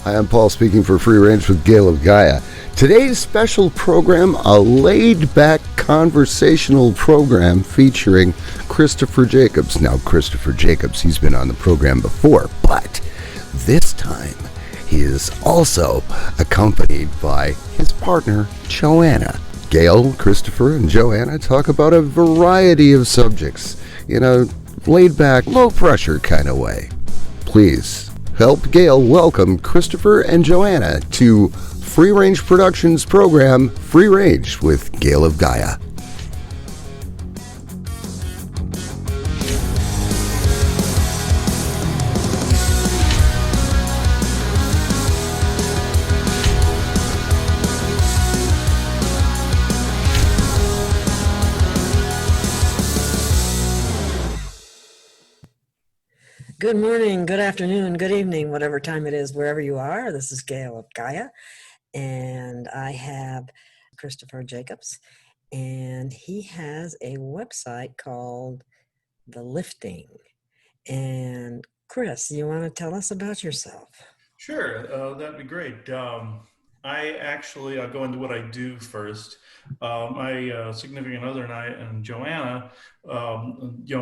Hi, I'm Paul speaking for Free Range with Gail of Gaia. Today's special program, a laid-back conversational program featuring Christopher Jacobs. Now, Christopher Jacobs, he's been on the program before, but this time he is also accompanied by his partner, Joanna. Gail, Christopher, and Joanna talk about a variety of subjects in a laid-back, low-pressure kind of way. Please help Gail welcome Christopher and Joanna to Free Range Productions program Free Range with Gail of Gaia. Good morning, good afternoon, good evening, whatever time it is, wherever you are. This is Gail of Gaia, and I have Christopher Jacobs, and he has a website called The Lifting. And Chris, you want to tell us about yourself? Sure, that'd be great. I'll go into what I do first. My significant other and I, and Joanna,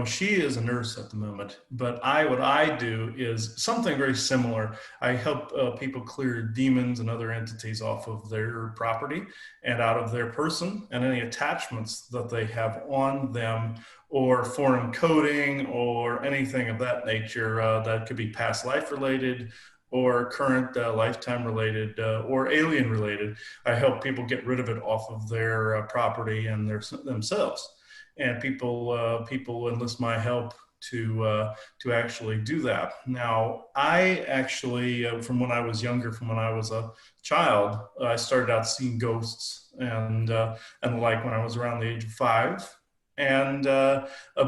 she is a nurse at the moment, but what I do is something very similar. I help people clear demons and other entities off of their property and out of their person and any attachments that they have on them or foreign coding or anything of that nature that could be past life related or current lifetime related or alien related. I help people get rid of it off of their property and themselves. And people enlist my help to actually do that. Now, I actually, from when I was younger, from when I was a child, I started out seeing ghosts and like when I was around the age of 5. And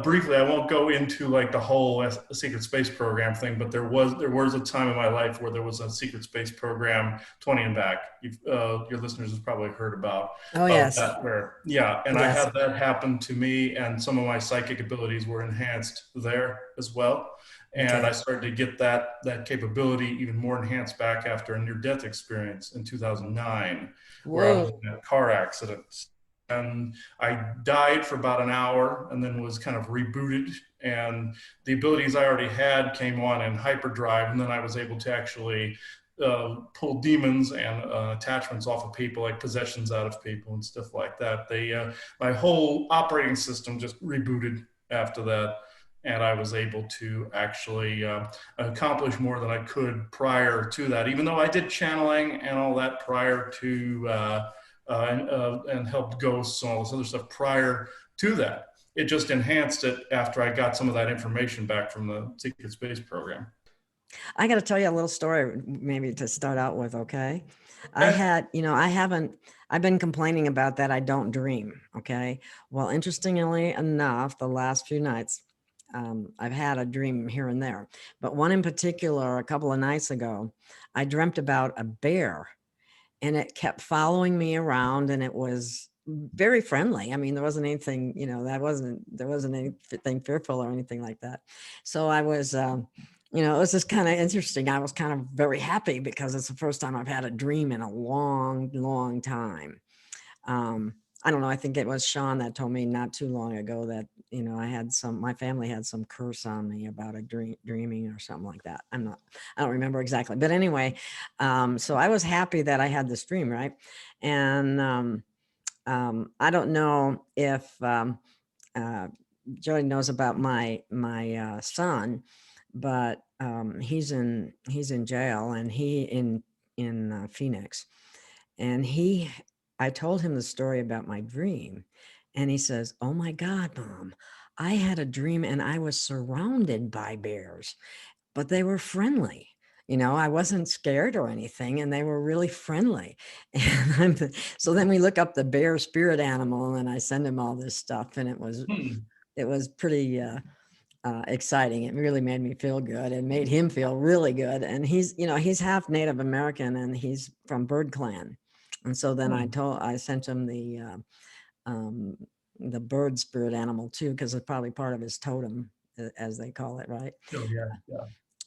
briefly, I won't go into like the whole secret space program thing, but there was a time in my life where there was a secret space program 20 and back. Your listeners have probably heard about Oh, of yes. that where and I Yes. had that happen to me, and some of my psychic abilities were enhanced there as well. And Okay. I started to get that capability even more enhanced back after a near death experience in 2009, where I was Whoa. in a car accident and I died for about an hour and then was kind of rebooted. And the abilities I already had came on in hyperdrive, and then I was able to actually pull demons and attachments off of people, like possessions out of people and stuff like that. My whole operating system just rebooted after that, and I was able to actually accomplish more than I could prior to that. Even though I did channeling and all that prior to and helped ghosts and all this other stuff prior to that. It just enhanced it after I got some of that information back from the secret space program. I got to tell you a little story, maybe to start out with, okay? Okay. I've been complaining about that. I don't dream, okay? Well, interestingly enough, the last few nights, I've had a dream here and there, but one in particular, a couple of nights ago, I dreamt about a bear, and it kept following me around, and it was very friendly. I mean, there wasn't anything, there wasn't anything fearful or anything like that. So I was, it was just kind of interesting. I was kind of very happy because it's the first time I've had a dream in a long, long time. I don't know. I think it was Sean that told me not too long ago that, my family had some curse on me about a dreaming or something like that. I don't remember exactly, but anyway, so I was happy that I had this dream. Right. And, I don't know if, uh, Joey knows about my son, but he's in jail, and he in Phoenix, and I told him the story about my dream, and he says, "Oh my God, Mom, I had a dream and I was surrounded by bears, but they were friendly." I wasn't scared or anything, and they were really friendly. So then we look up the bear spirit animal, and I send him all this stuff, and Hmm. it was pretty exciting. It really made me feel good. It made him feel really good. And he's half Native American, and he's from Bird Clan. And so then Hmm. I sent him um, the bird spirit animal too, because it's probably part of his totem, as they call it, right? Oh, yeah. Yeah.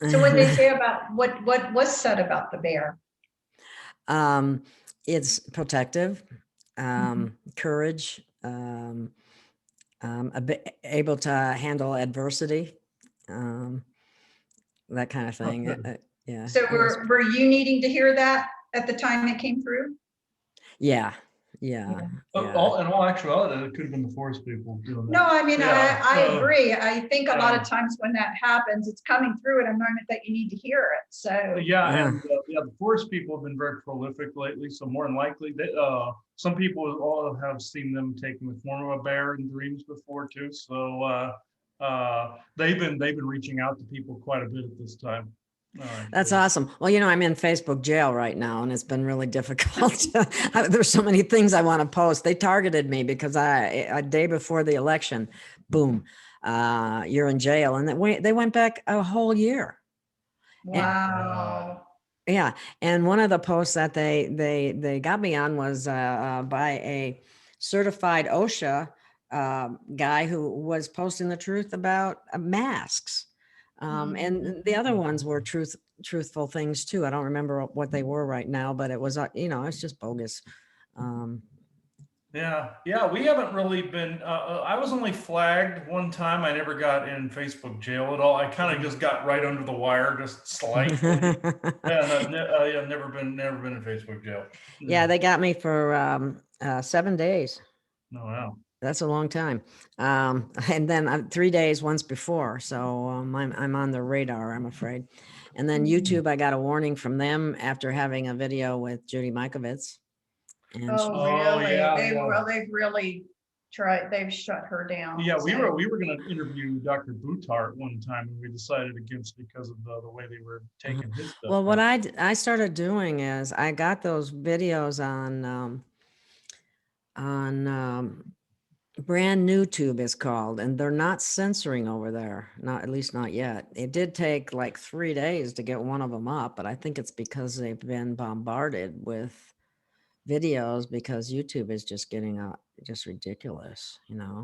So what they say about what was said about the bear? It's protective, courage, able to handle adversity, that kind of thing. Yeah. So were you needing to hear that at the time it came through? Yeah. Yeah. In all actuality, it could have been the forest people doing that. No, I mean, Yeah, I agree. I think a lot yeah. of times when that happens, it's coming through at a moment that you need to hear it. So Yeah, Yeah. and the forest people have been very prolific lately. So more than likely, some people all have seen them taking the form of a bear in dreams before too. So they've been reaching out to people quite a bit at this time. That's awesome. Well, I'm in Facebook jail right now, and it's been really difficult. There's so many things I want to post. They targeted me because a day before the election, boom, you're in jail, and they went back a whole year. wow. Yeah, and one of the posts that they got me on was by a certified OSHA guy who was posting the truth about masks. And the other ones were truthful things too. I don't remember what they were right now, but it was, it's just bogus. Yeah, we haven't really been, I was only flagged one time. I never got in Facebook jail at all. I kind of just got right under the wire, just slightly. And I've never been in Facebook jail. Yeah, they got me for 7 days. Oh, wow. That's a long time. And then 3 days once before. So I'm on the radar, I'm afraid. And then YouTube, I got a warning from them after having a video with Judy Mikovits. And Really? yeah, They've really tried. They've shut her down. Yeah, we were going to interview Dr. Boutart one time, and we decided against because of the way they were taking his stuff. Well, what I started doing is I got those videos on Brand New Tube is called, and they're not censoring over there. At least not yet. It did take like 3 days to get one of them up, but I think it's because they've been bombarded with videos because YouTube is just getting just ridiculous,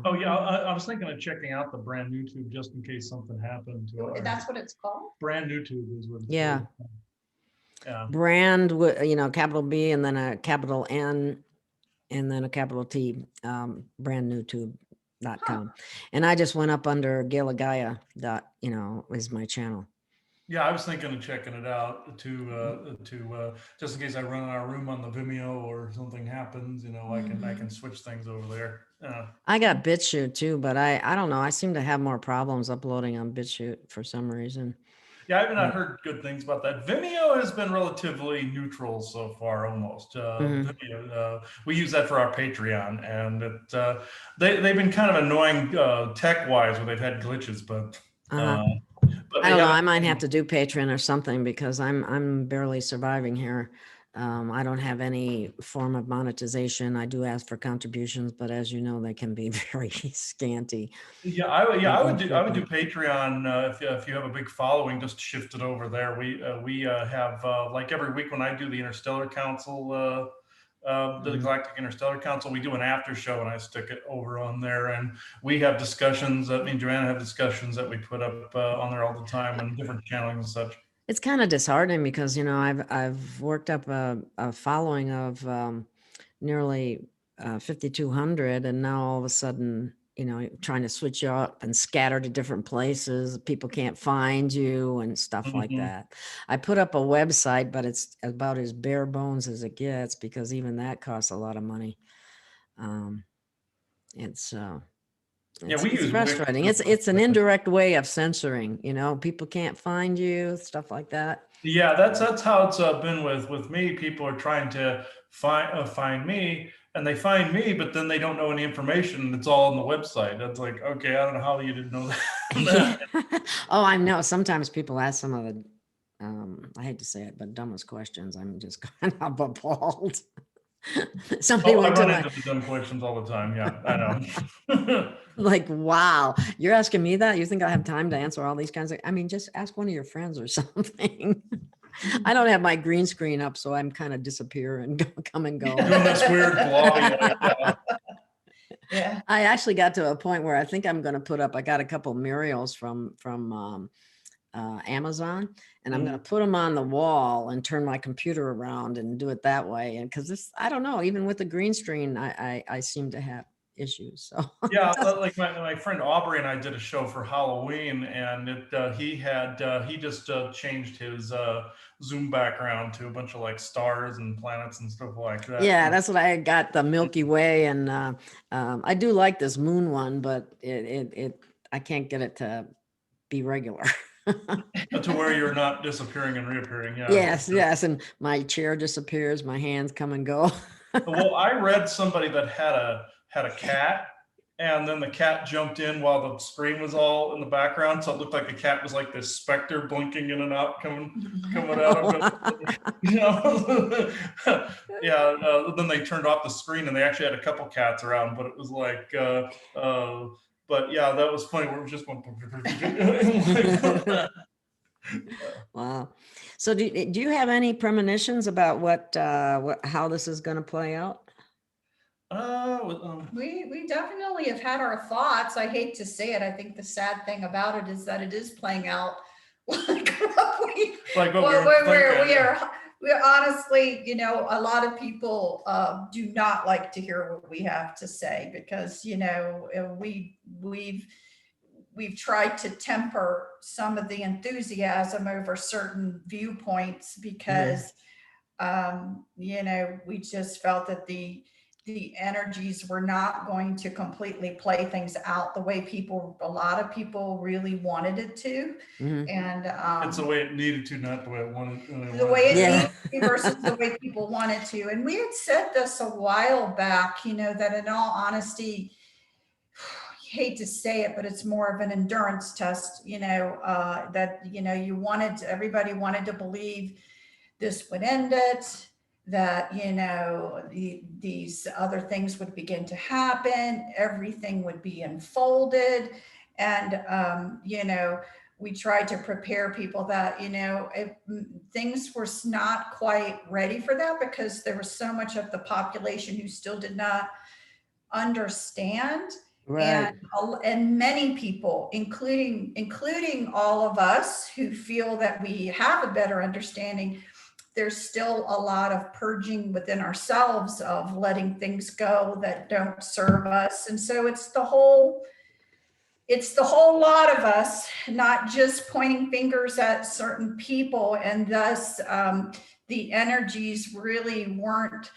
Oh yeah, I was thinking of checking out the Brand New Tube just in case something happened to it. That's what it's called? Brand New Tube is what it's Yeah. called. Yeah. Brand, capital B and then a capital N and then a capital T, brandnewtube.com. And I just went up under Gail of Gaia is my channel. Yeah, I was thinking of checking it out to just in case I run out of room on the Vimeo or something happens, I can switch things over there. I got BitChute too, but I don't know. I seem to have more problems uploading on BitChute for some reason. Yeah, I've not heard good things about that. Vimeo has been relatively neutral so far, almost. Vimeo, we use that for our Patreon, and they've been kind of annoying tech-wise where they've had glitches, but I don't know. I might have to do Patreon or something because I'm barely surviving here. I don't have any form of monetization. I do ask for contributions, but as you know, they can be very scanty. Yeah, I would do Patreon if you have a big following. Just shift it over there. We have like every week when I do the Interstellar Council. The Galactic Interstellar Council, we do an after show and I stick it over on there, and we have discussions that me and Joanna have discussions that we put up on there all the time and different channelings and such. It's kind of disheartening because I've worked up a following of nearly 5,200, and now all of a sudden trying to switch you up and scatter to different places, people can't find you and stuff like that. I put up a website, but it's about as bare bones as it gets because even that costs a lot of money. It's frustrating. It's an indirect way of censoring, people can't find you, stuff like that. Yeah, that's how it's been with me. People are trying to find me, and they find me, but then they don't know any information. It's all on the website. That's like, okay, I don't know how you didn't know that. Oh, I know. Sometimes people ask some of the, I hate to say it, but dumbest questions. I'm just kind of appalled. I run into the dumb questions all the time. Yeah, I know. Like, wow, you're asking me that? You think I have time to answer all these kinds of, just ask one of your friends or something. I don't have my green screen up, so I'm kind of disappear and come and go. Doing this weird blobby. Yeah. I actually got to a point where I think I'm going to put up, I got a couple murals from Amazon, and I'm going to put them on the wall and turn my computer around and do it that way. And because this, I don't know, even with the green screen, I seem to have issues. So Yeah, like my friend Aubrey and I did a show for Halloween, and he just changed his Zoom background to a bunch of like stars and planets and stuff like that. yeah, that's what I got, the Milky Way, and I do like this moon one, but I can't get it to be regular. To where you're not disappearing and reappearing. Yeah. Yes, and my chair disappears, my hands come and go. Well, I read somebody that had a cat, and then the cat jumped in while the screen was all in the background, so it looked like the cat was like this specter blinking in and out, coming at him. You know, yeah. Then they turned off the screen, and they actually had a couple cats around, but it was like, but yeah, that was funny. We were just going. Wow. So do you have any premonitions about how this is going to play out? We definitely have had our thoughts. I hate to say it. I think the sad thing about it is that it is playing out like we're honestly, you know, a lot of people do not like to hear what we have to say, because, you know, we've tried to temper some of the enthusiasm over certain viewpoints, because you know, we just felt that the energies were not going to completely play things out the way a lot of people really wanted it to. And it's the way it needed to, not the way it wanted. The way it needed to versus the way people wanted to. And we had said this a while back, you know, that in all honesty, hate to say it, but it's more of an endurance test, you know, that, you know, everybody wanted to believe this would end it, that, you know, these other things would begin to happen, everything would be unfolded. And, you know, we tried to prepare people that, you know, things were not quite ready for that, because there was so much of the population who still did not understand. Right. And many people, including all of us who feel that we have a better understanding, there's still a lot of purging within ourselves of letting things go that don't serve us. And so it's the whole lot of us, not just pointing fingers at certain people. And thus the energies really weren't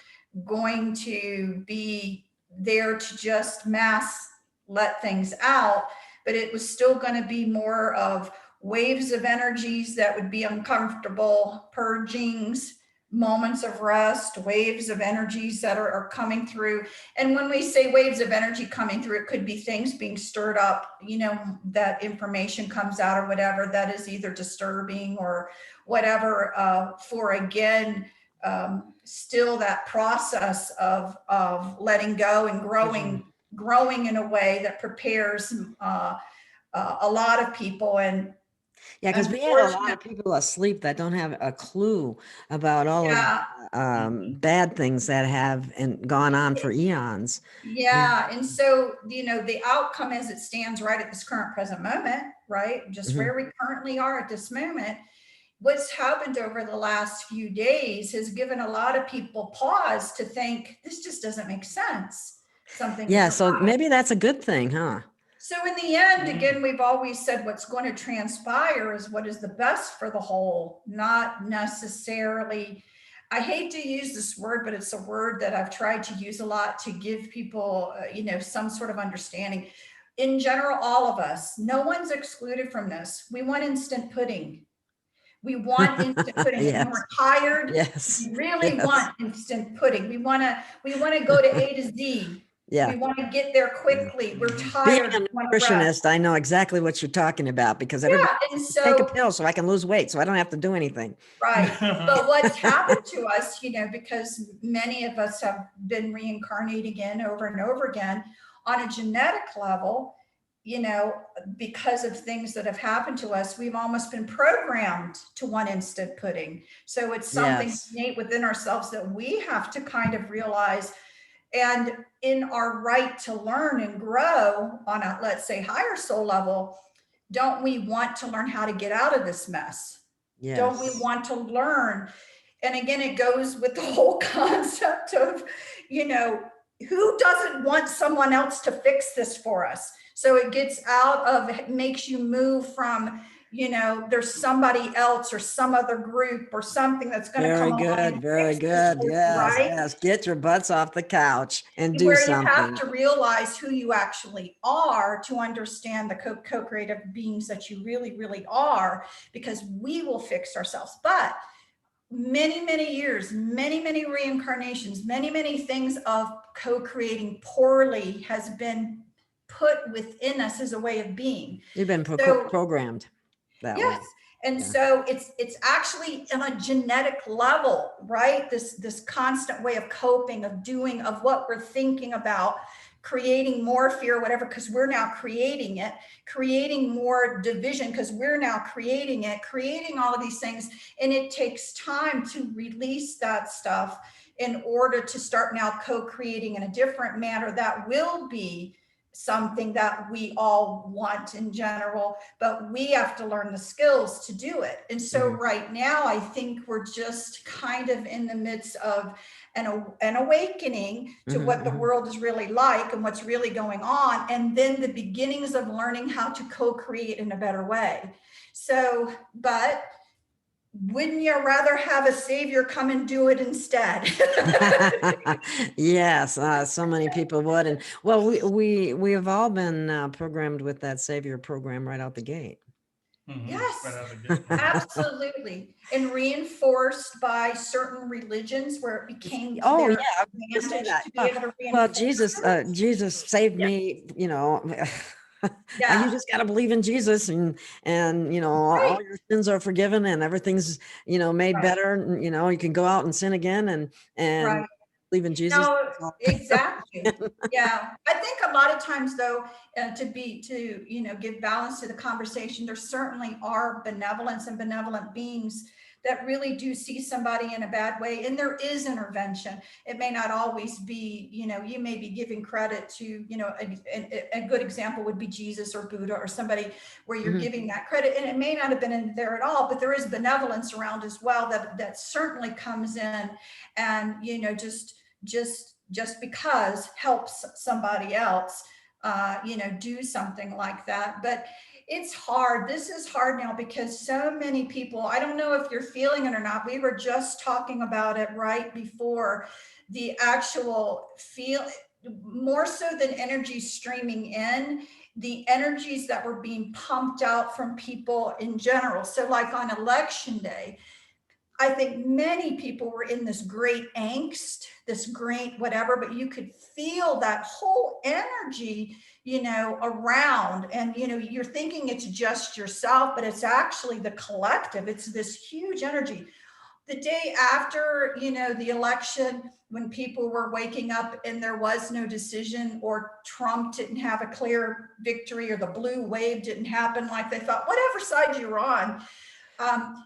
going to be there to just mass let things out, but it was still going to be more of waves of energies that would be uncomfortable, purgings, moments of rest, waves of energies that are coming through. And when we say waves of energy coming through, it could be things being stirred up, you know, that information comes out or whatever that is either disturbing or whatever, for again, still that process of letting go and growing in a way that prepares a lot of people. And yeah, because we had a lot of people asleep that don't have a clue about all of bad things that have gone on for eons. Yeah. And so, you know, the outcome as it stands right at this current present moment, right? Just where we currently are at this moment, what's happened over the last few days has given a lot of people pause to think, this just doesn't make sense. So maybe that's a good thing, huh? So in the end, again, we've always said what's going to transpire is what is the best for the whole, not necessarily, I hate to use this word, but it's a word that I've tried to use a lot to give people, you know, some sort of understanding. In general, all of us, no one's excluded from this. We want instant pudding. We want instant pudding. Yes. When we're tired, we really want instant pudding. We want to go to A to Z. Yeah. We want to get there quickly. We're tired. Being a nutritionist, I know exactly what you're talking about, because everybody take a pill so I can lose weight, so I don't have to do anything. Right. But what's happened to us, you know, because many of us have been reincarnated again over and over again on a genetic level, you know, because of things that have happened to us, we've almost been programmed to want instant pudding. So it's something innate within ourselves that we have to kind of realize. And in our right to learn and grow on a, let's say, higher soul level, don't we want to learn how to get out of this mess? Don't we Yes. want to learn? And again, it goes with the whole concept of, who doesn't want someone else to fix this for us? So it gets out of, it makes you move from, there's somebody else or some other group or something that's going to Very come along good. and Very fix this good. for you, Yes. right? Yes. Get your butts off the couch and do Where you have something. to realize who you actually are to understand the co-creative beings that you really, really are, because we will fix ourselves. But many, many years, many, many reincarnations, many, many things of co-creating poorly has been put within us as a way of being. You've been So, programmed that way. yes. And Yeah. so it's actually on a genetic level, right? This constant way of coping, of doing, of what we're thinking about, creating more fear, whatever, because we're now creating it, creating more division because we're now creating it, creating all of these things. And it takes time to release that stuff in order to start now co-creating in a different manner that will be something that we all want in general, but we have to learn the skills to do it. And so right now, I think we're just kind of in the midst of an awakening to what the world is really like and what's really going on, and then the beginnings of learning how to co-create in a better way. So, but wouldn't you rather have a savior come and do it instead? Yes, so many people would. And well, we have all been programmed with that savior program right out the gate. Yes, Right out of the gate. absolutely. And reinforced by certain religions where it became to Oh, their yeah, I was gonna say advantage that. to be able to Well, reinforce Jesus saved Yeah. me, Yeah. you just got to believe in Jesus, and all Right. your sins are forgiven and everything's made Right. better. And, you can go out and sin again and Right. believe in Jesus. No, exactly. Yeah. I think a lot of times though, to give balance to the conversation, there certainly are benevolence and benevolent beings that really do see somebody in a bad way. And there is intervention. It may not always be, you may be giving credit to, a good example would be Jesus or Buddha or somebody where you're giving that credit. And it may not have been in there at all, but there is benevolence around as well that certainly comes in and, just because helps somebody else, do something like that. But it's hard. This is hard now because so many people, I don't know if you're feeling it or not. We were just talking about it right before the actual feel, more so than energy streaming in, the energies that were being pumped out from people in general. So like on election day, I think many people were in this great angst, this great whatever, but you could feel that whole energy, around. And, you're thinking it's just yourself, but it's actually the collective. It's this huge energy. The day after, the election, when people were waking up and there was no decision, or Trump didn't have a clear victory, or the blue wave didn't happen like they thought, whatever side you're on,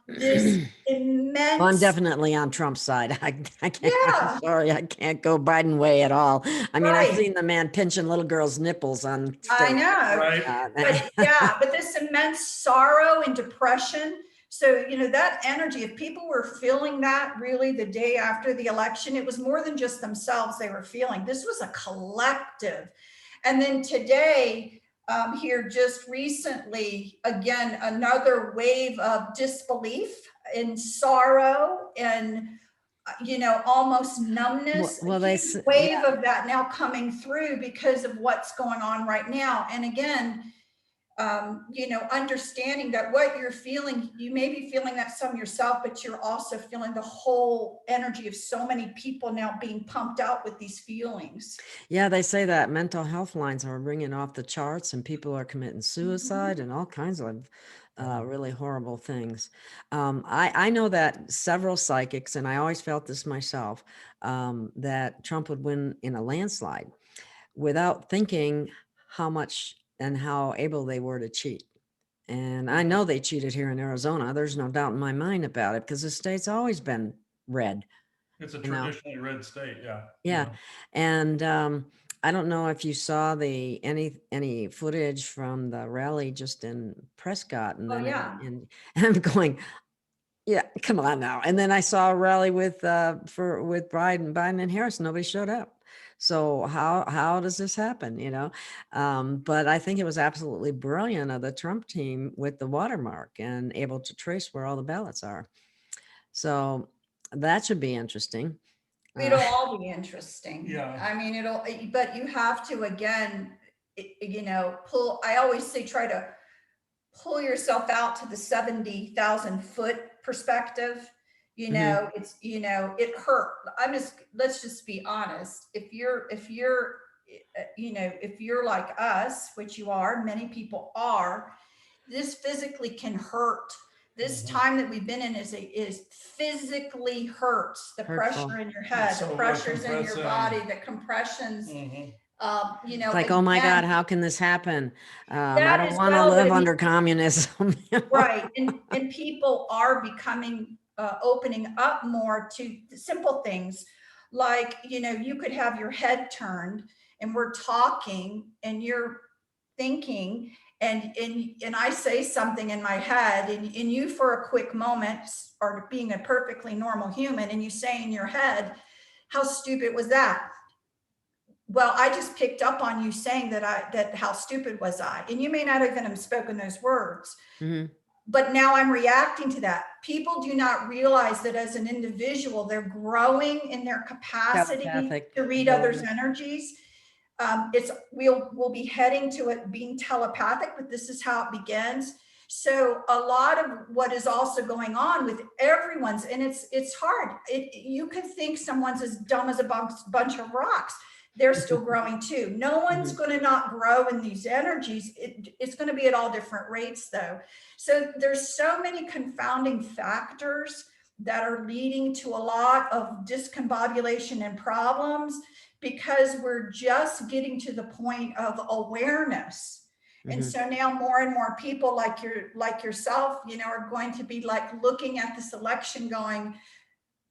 this immense. Well, I'm definitely on Trump's side. I can't. Yeah. I'm sorry, I can't go Biden way at all. I mean, I've Right. seen the man pinching little girls' nipples on stage. I know. Right. But this immense sorrow and depression. So, that energy, if people were feeling that really the day after the election, it was more than just themselves they were feeling. This was a collective. And then today, here just recently, again, another wave of disbelief and sorrow and, almost numbness. Well, a huge wave of that now coming through because of what's going on right now. And again, understanding that what you're feeling, you may be feeling that some yourself, but you're also feeling the whole energy of so many people now being pumped out with these feelings. Yeah, they say that mental health lines are ringing off the charts and people are committing suicide and all kinds of really horrible things. I know that several psychics, and I always felt this myself, that Trump would win in a landslide without thinking how much and how able they were to cheat. And I know they cheated here in Arizona. There's no doubt in my mind about it because the state's always been red. It's a traditionally red state. Yeah. Yeah. And I don't know if you saw any footage from the rally just in Prescott, and Oh, then yeah. and I'm going, yeah, come on now. And then I saw a rally with Biden and Harris. Nobody showed up. So how does this happen? You know, but I think it was absolutely brilliant of the Trump team with the watermark and able to trace where all the ballots are. So that should be interesting. It'll all be interesting. Yeah. I mean, but you have to, again, you know, I always say, try to pull yourself out to the 70,000 foot perspective. You know, it's, you know, it hurt. Let's just be honest. If you're, you know, if you're like us, which you are, many people are, this physically can hurt. This time that we've been in is physically hurts. The Hurtful. pressure in your head, So the we're pressures in your compressing. body, the compressions, you know, It's like, oh my again, God, how can this happen? I that don't as want to well, but live I mean, under communism. You know? right. And people are becoming, opening up more to simple things like, you know, you could have your head turned and we're talking and you're thinking and I say something in my head and you for a quick moment are being a perfectly normal human and you say in your head, how stupid was that? Well, I just picked up on you saying that how stupid was I? And you may not even have spoken those words. But now I'm reacting to that. People do not realize that as an individual, they're growing in their capacity Telepathic. to read others' energies. We'll be heading to it being telepathic, but this is how it begins. So a lot of what is also going on with everyone's, and it's hard. You could think someone's as dumb as a bunch of rocks. They're still growing too. No one's going to not grow in these energies. It's going to be at all different rates though. So there's so many confounding factors that are leading to a lot of discombobulation and problems because we're just getting to the point of awareness. And so now more and more people like yourself, you know, are going to be like looking at this election going,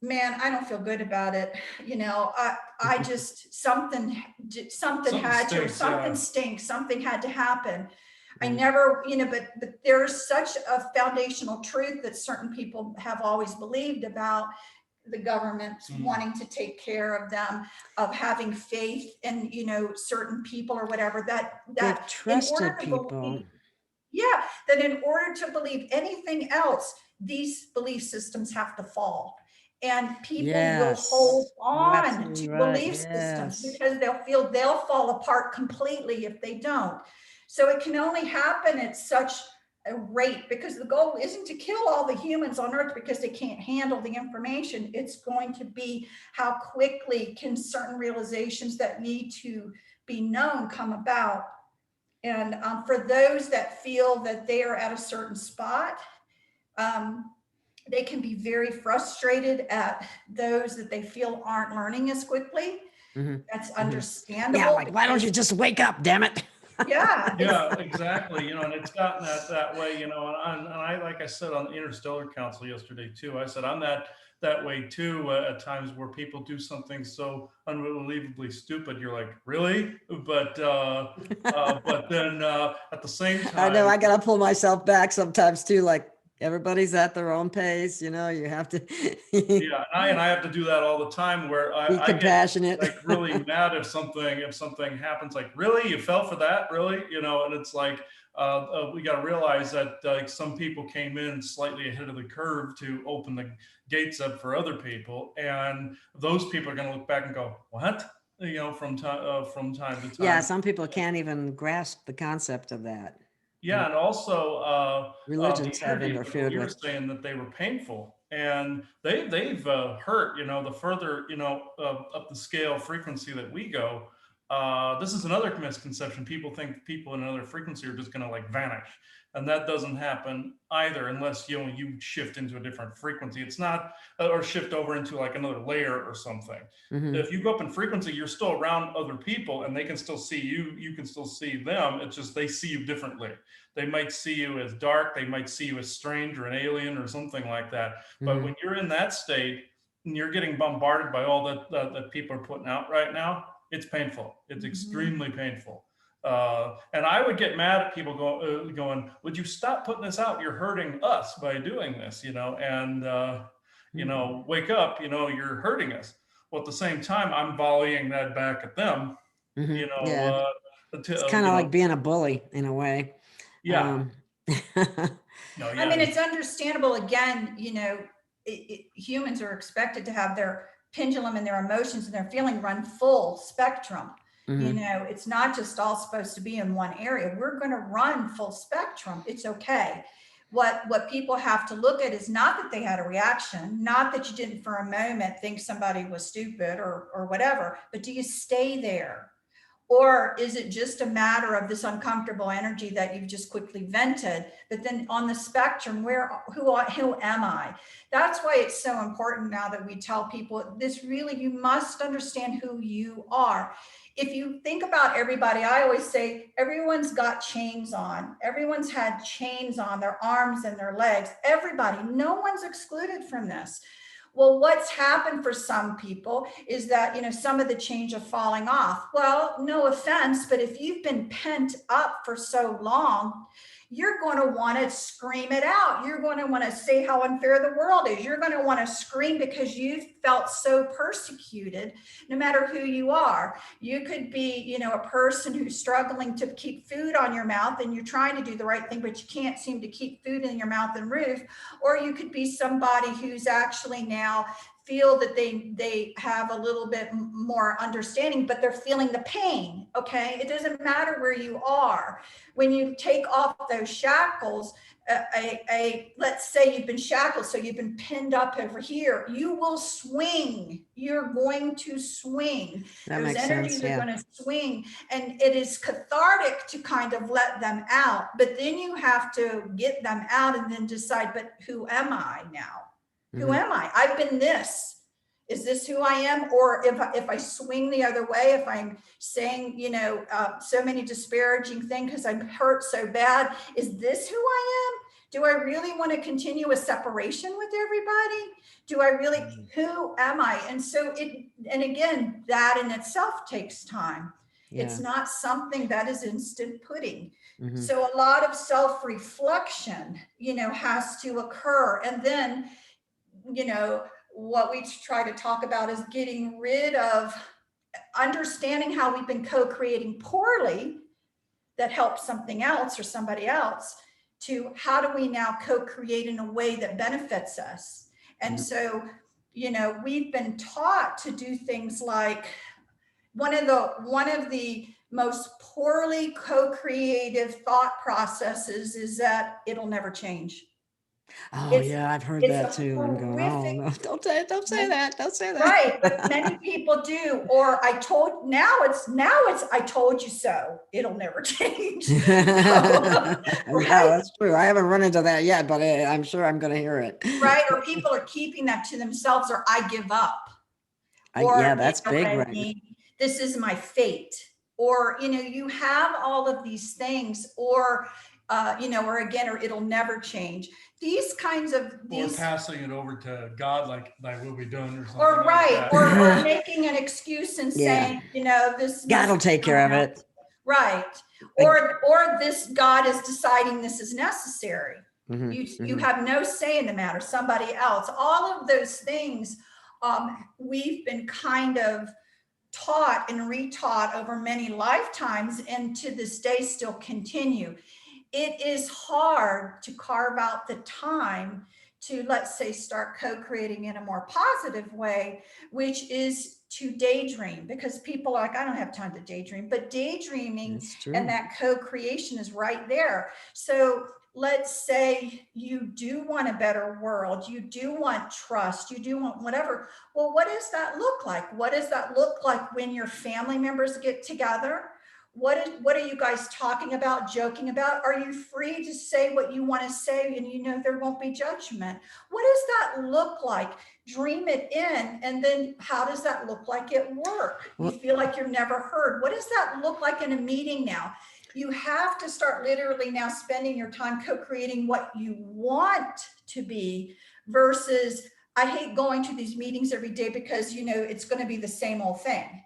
man, I don't feel good about it. You know, I just, something had to, stinks, something yeah. stinks, something had to happen. I never, you know, but there's such a foundational truth that certain people have always believed about the government wanting to take care of them, of having faith in, you know, certain people or whatever that They've trusted in order to people. believe, yeah, that in order to believe anything else, these belief systems have to fall. And people will hold on to belief systems because they'll fall apart completely if they don't. So it can only happen at such a rate because the goal isn't to kill all the humans on earth because they can't handle the information. It's going to be how quickly can certain realizations that need to be known come about. And for those that feel that they are at a certain spot, they can be very frustrated at those that they feel aren't learning as quickly. That's understandable. Yeah, like, why don't you just wake up, damn it? Yeah. Yeah, exactly. You know, and it's gotten that way, you know, and I, like I said on the Interstellar Council yesterday too, I said, I'm that way too, at times where people do something so unbelievably stupid. You're like, really? But then at the same time, I know I got to pull myself back sometimes too. Like everybody's at their own pace, you know, you have to. Yeah, and I have to do that all the time where Be compassionate. I get like really mad if something happens, like, really, you fell for that, really, you know, and it's like we got to realize that like some people came in slightly ahead of the curve to open the gates up for other people, and those people are going to look back and go, what? You know, from time to time. Yeah, some people can't even grasp the concept of that. Yeah, and also religions the have energies interfered that you were with. saying that they were painful, and they've hurt. You know, the further up the scale frequency that we go, this is another misconception. People think people in another frequency are just going to like vanish, and that doesn't happen either unless you shift into a different frequency. It's not or shift over into like another layer or something. If you go up in frequency, you're still around other people, and they can still see you. You can still see them. It's just they see you differently. They might see you as dark. They might see you as strange or an alien or something like that. But when you're in that state and you're getting bombarded by all that people are putting out right now, it's painful. It's Mhm. extremely painful. And I would get mad at people going, would you stop putting this out? You're hurting us by doing this, and, wake up, you're hurting us. Well, at the same time, I'm volleying that back at them, Mhm. Yeah. It's kind of you know, like being a bully in a way. yeah. I Yeah. mean, it's understandable. Again, humans are expected to have their pendulum and their emotions and their feeling run full spectrum. Mhm. It's not just all supposed to be in one area. We're going to run full spectrum. It's okay. What people have to look at is not that they had a reaction, not that you didn't for a moment think somebody was stupid or whatever, but do you stay there? Or is it just a matter of this uncomfortable energy that you've just quickly vented? But then on the spectrum, who am I? That's why it's so important now that we tell people this. Really, you must understand who you are. If you think about everybody, I always say everyone's got chains on. Everyone's had chains on their arms and their legs. Everybody, no one's excluded from this. Well, what's happened for some people is that, some of the chains are falling off. Well, no offense, but if you've been pent up for so long, you're going to want to scream it out. You're going to want to say how unfair the world is. You're going to want to scream because you've felt so persecuted, no matter who you are. You could be, a person who's struggling to keep food on your mouth and you're trying to do the right thing, but you can't seem to keep food in your mouth and roof. Or you could be somebody who's actually now feel that they have a little bit more understanding, but they're feeling the pain. Okay. It doesn't matter where you are. When you take off those shackles, let's say you've been shackled, so you've been pinned up over here, you will swing. You're going to swing. That Those makes energies sense. are Yeah. going to swing, and it is cathartic to kind of let them out, but then you have to get them out and then decide, but who am I now? Who Mhm. am I? I've been this. Is this who I am? Or if I swing the other way, if I'm saying, so many disparaging things because I'm hurt so bad, is this who I am? Do I really want to continue a separation with everybody? Do I really, who am I? And so and again, that in itself takes time. Yeah. It's not something that is instant pudding. Mhm. So a lot of self-reflection, has to occur. And then, what we try to talk about is getting rid of understanding how we've been co-creating poorly that helps something else or somebody else, to how do we now co-create in a way that benefits us. And Mhm. so, we've been taught to do things like one of the most poorly co-creative thought processes is that it'll never change. Oh It's yeah, I've heard it's that a too. I'm going, oh horrific. no, don't say that. Don't say that. Right, but many people do. Or I told you so. It'll never change. So, Yeah, right, that's true. I haven't run into that yet, but I'm sure I'm going to hear it. right. Or people are keeping that to themselves. Or I give up. Yeah, Or that's big, I right? mean, this is my fate. Or you have all of these things. Or or it'll never change. These kinds of Or passing it over to God, like thy will be done, or something. Or like right, that. or making an excuse and Yeah. saying, this God will must take care of it. right. Or this God is deciding this is necessary. Mhm, You mhm. have no say in the matter, somebody else. All of those things we've been kind of taught and retaught over many lifetimes, and to this day still continue. It is hard to carve out the time to, let's say, start co-creating in a more positive way, which is to daydream, because people are like, I don't have time to daydream, but daydreaming That's true. and that co-creation is right there. So let's say you do want a better world, you do want trust, you do want whatever. Well, what does that look like? What does that look like when your family members get together? What are you guys talking about, joking about? Are you free to say what you want to say and there won't be judgment? What does that look like? Dream it in. And then how does that look like at work? You feel like you're never heard. What does that look like in a meeting now? You have to start literally now spending your time co-creating what you want to be versus, I hate going to these meetings every day because, it's going to be the same old thing.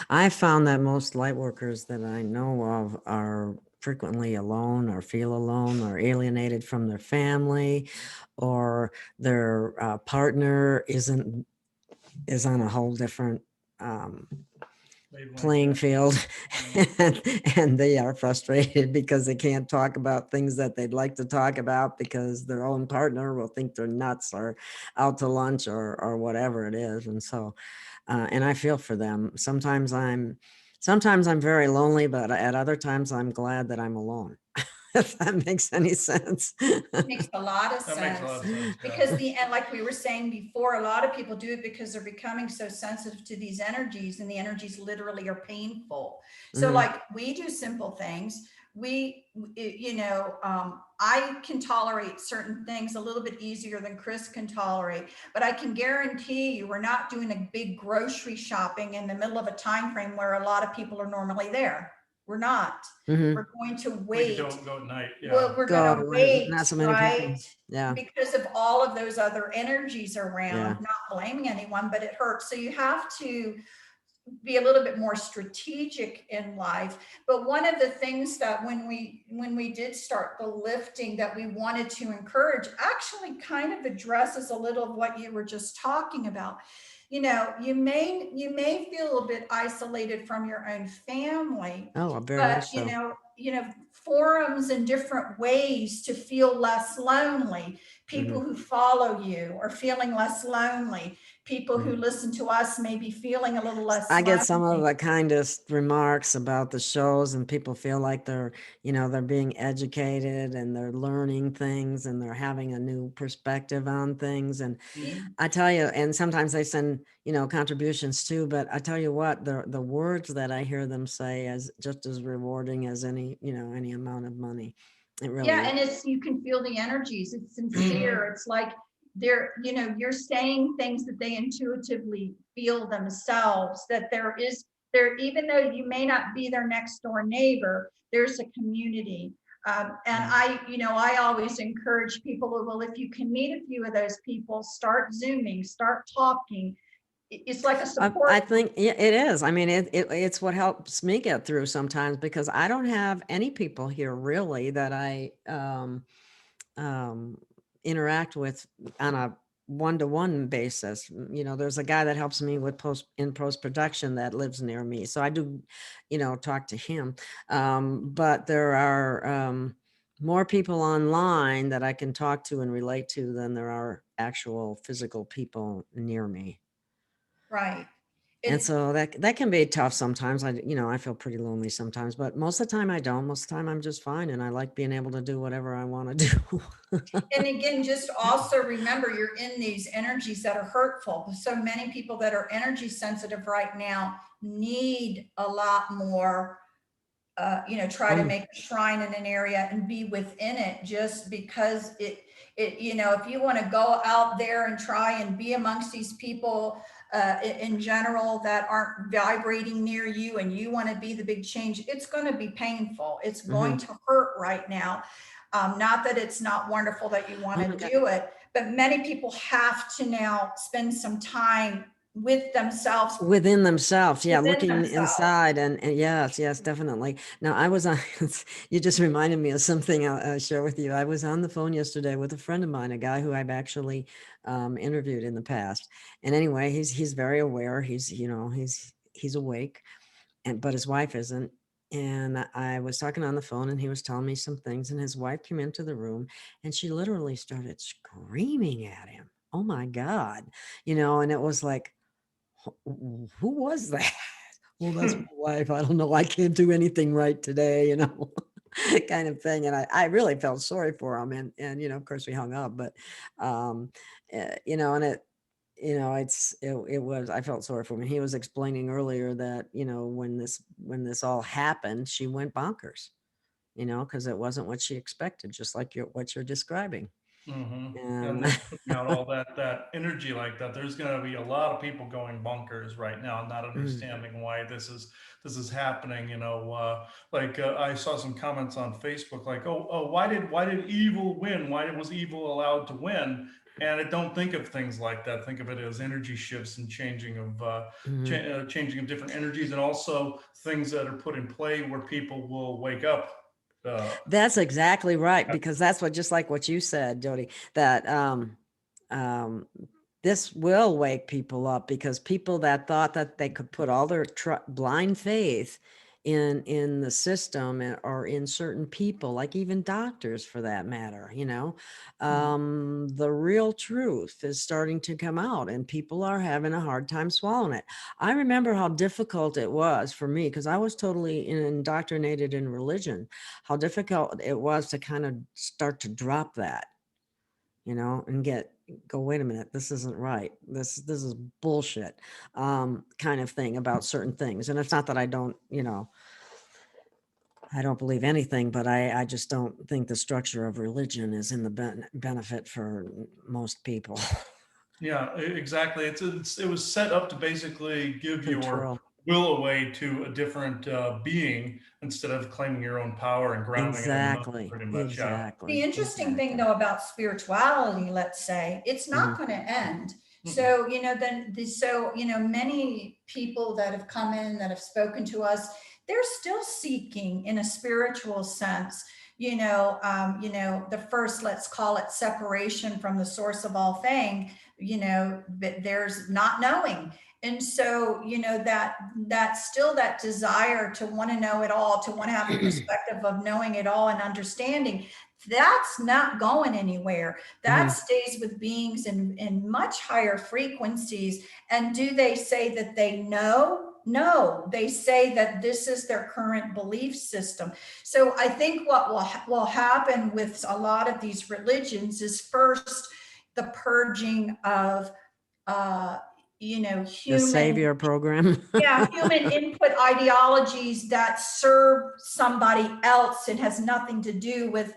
I found that most light workers that I know of are frequently alone or feel alone or alienated from their family, or their partner is on a whole different Wavelength, playing yeah. field, and they are frustrated because they can't talk about things that they'd like to talk about because their own partner will think they're nuts or out to lunch or whatever it is. And so and I feel for them. Sometimes I'm very lonely, but at other times I'm glad that I'm alone. If that makes any sense. Makes a lot of That makes a lot sense of sense. Yeah. because and like we were saying before, a lot of people do it because they're becoming so sensitive to these energies, and the energies literally are painful. So Mhm. like we do simple things. I can tolerate certain things a little bit easier than Chris can tolerate, but I can guarantee you we're not doing a big grocery shopping in the middle of a time frame where a lot of people are normally there. We're not. Mhm. We're going to We wait. don't go at night. Yeah. Well, we're God, gonna right, wait, not so many right? people. Yeah, Because of all of those other energies yeah. around, not blaming anyone, but it hurts. So you have to be a little bit more strategic in life. But one of the things that when we did start the lifting that we wanted to encourage actually kind of addresses a little of what you were just talking about. You may feel a bit isolated from your own family, Oh, very but much so. forums and different ways to feel less lonely. People Mhm. who follow you are feeling less lonely. People who Mhm. listen to us may be feeling a little less I get some of lonely. the kindest remarks about the shows, and people feel like they're being educated and they're learning things and they're having a new perspective on things. And Mhm. I tell you, and sometimes they send, contributions too, but I tell you what, the words that I hear them say is just as rewarding as any amount of money. It really Yeah, is. and you can feel the energies. It's Mhm. sincere. It's like you're saying things that they intuitively feel themselves, that even though you may not be their next door neighbor, there's a community. And I always encourage people, well, if you can meet a few of those people, start Zooming, start talking. It's like a support. I think it is. I mean, it's what helps me get through sometimes because I don't have any people here really that I um, interact with on a one-to-one basis. There's a guy that helps me with post production that lives near me, so I do, talk to him. But there are more people online that I can talk to and relate to than there are actual physical people near me. Right. And It, so that can be tough sometimes. I feel pretty lonely sometimes, but most of the time I don't. Most of the time I'm just fine, and I like being able to do whatever I want to do. and again, just also remember you're in these energies that are hurtful. So many people that are energy sensitive right now need a lot more, try to Mm, make a shrine in an area and be within it, just because if you want to go out there and try and be amongst these people in general that aren't vibrating near you, and you want to be the big change, it's going to be painful. It's going mhm. to hurt right now. Not that it's not wonderful that you want Oh to my God. do it, but many people have to now spend some time with themselves, Within themselves, yeah, within looking themselves. inside, and yes, definitely. Now, I was on. You just reminded me of something I'll share with you. I was on the phone yesterday with a friend of mine, a guy who I've actually interviewed in the past. And anyway, he's very aware. He's awake, but his wife isn't. And I was talking on the phone, and he was telling me some things. And his wife came into the room, and she literally started screaming at him. Oh my God, and it was like, who was that? Well, that's my wife. I don't know. I can't do anything right today, kind of thing. And I really felt sorry for him. And, of course we hung up, but, and it was, I felt sorry for him. He was explaining earlier that, when this all happened, she went bonkers, cause it wasn't what she expected, just like what you're describing. Mhm. And And then putting out all that energy like that, there's going to be a lot of people going bonkers right now, not mm, understanding why this is happening. I saw some comments on Facebook like, oh, why did evil win? Why was evil allowed to win? And I don't think of things like that. Think of it as energy shifts and changing of changing of different energies, and also things that are put in play where people will wake up. That's exactly right, because that's what, just like what you said, Jody, that um, this will wake people up, because people that thought that they could put all their blind faith in the system or in certain people, like even doctors for that matter, the real truth is starting to come out, and people are having a hard time swallowing it. I remember how difficult it was for me, because I was totally indoctrinated in religion, how difficult it was to kind of start to drop that, and go, wait a minute, this isn't right. This is bullshit, kind of thing about certain things. And it's not that I don't, I don't believe anything, but I just don't think the structure of religion is in the benefit for most people. Yeah, exactly. It was set up to basically give your Control. will away to a different being instead of claiming your own power and grounding it in nothing, Exactly. pretty much. Yeah. Exactly. The interesting thing, Exactly. though, about spirituality, let's say, it's not going to end. So, many people that have come in, that have spoken to us, they're still seeking in a spiritual sense, the first, let's call it separation from the source of all thing, but there's not knowing. And so, that's still that desire to want to know it all, to want to have the perspective of knowing it all and understanding. That's not going anywhere. That stays with beings in much higher frequencies. And do they say that they know? No, they say that this is their current belief system. So I think what will happen with a lot of these religions is, first, the purging of human, the savior program. human input ideologies that serve somebody else and has nothing to do with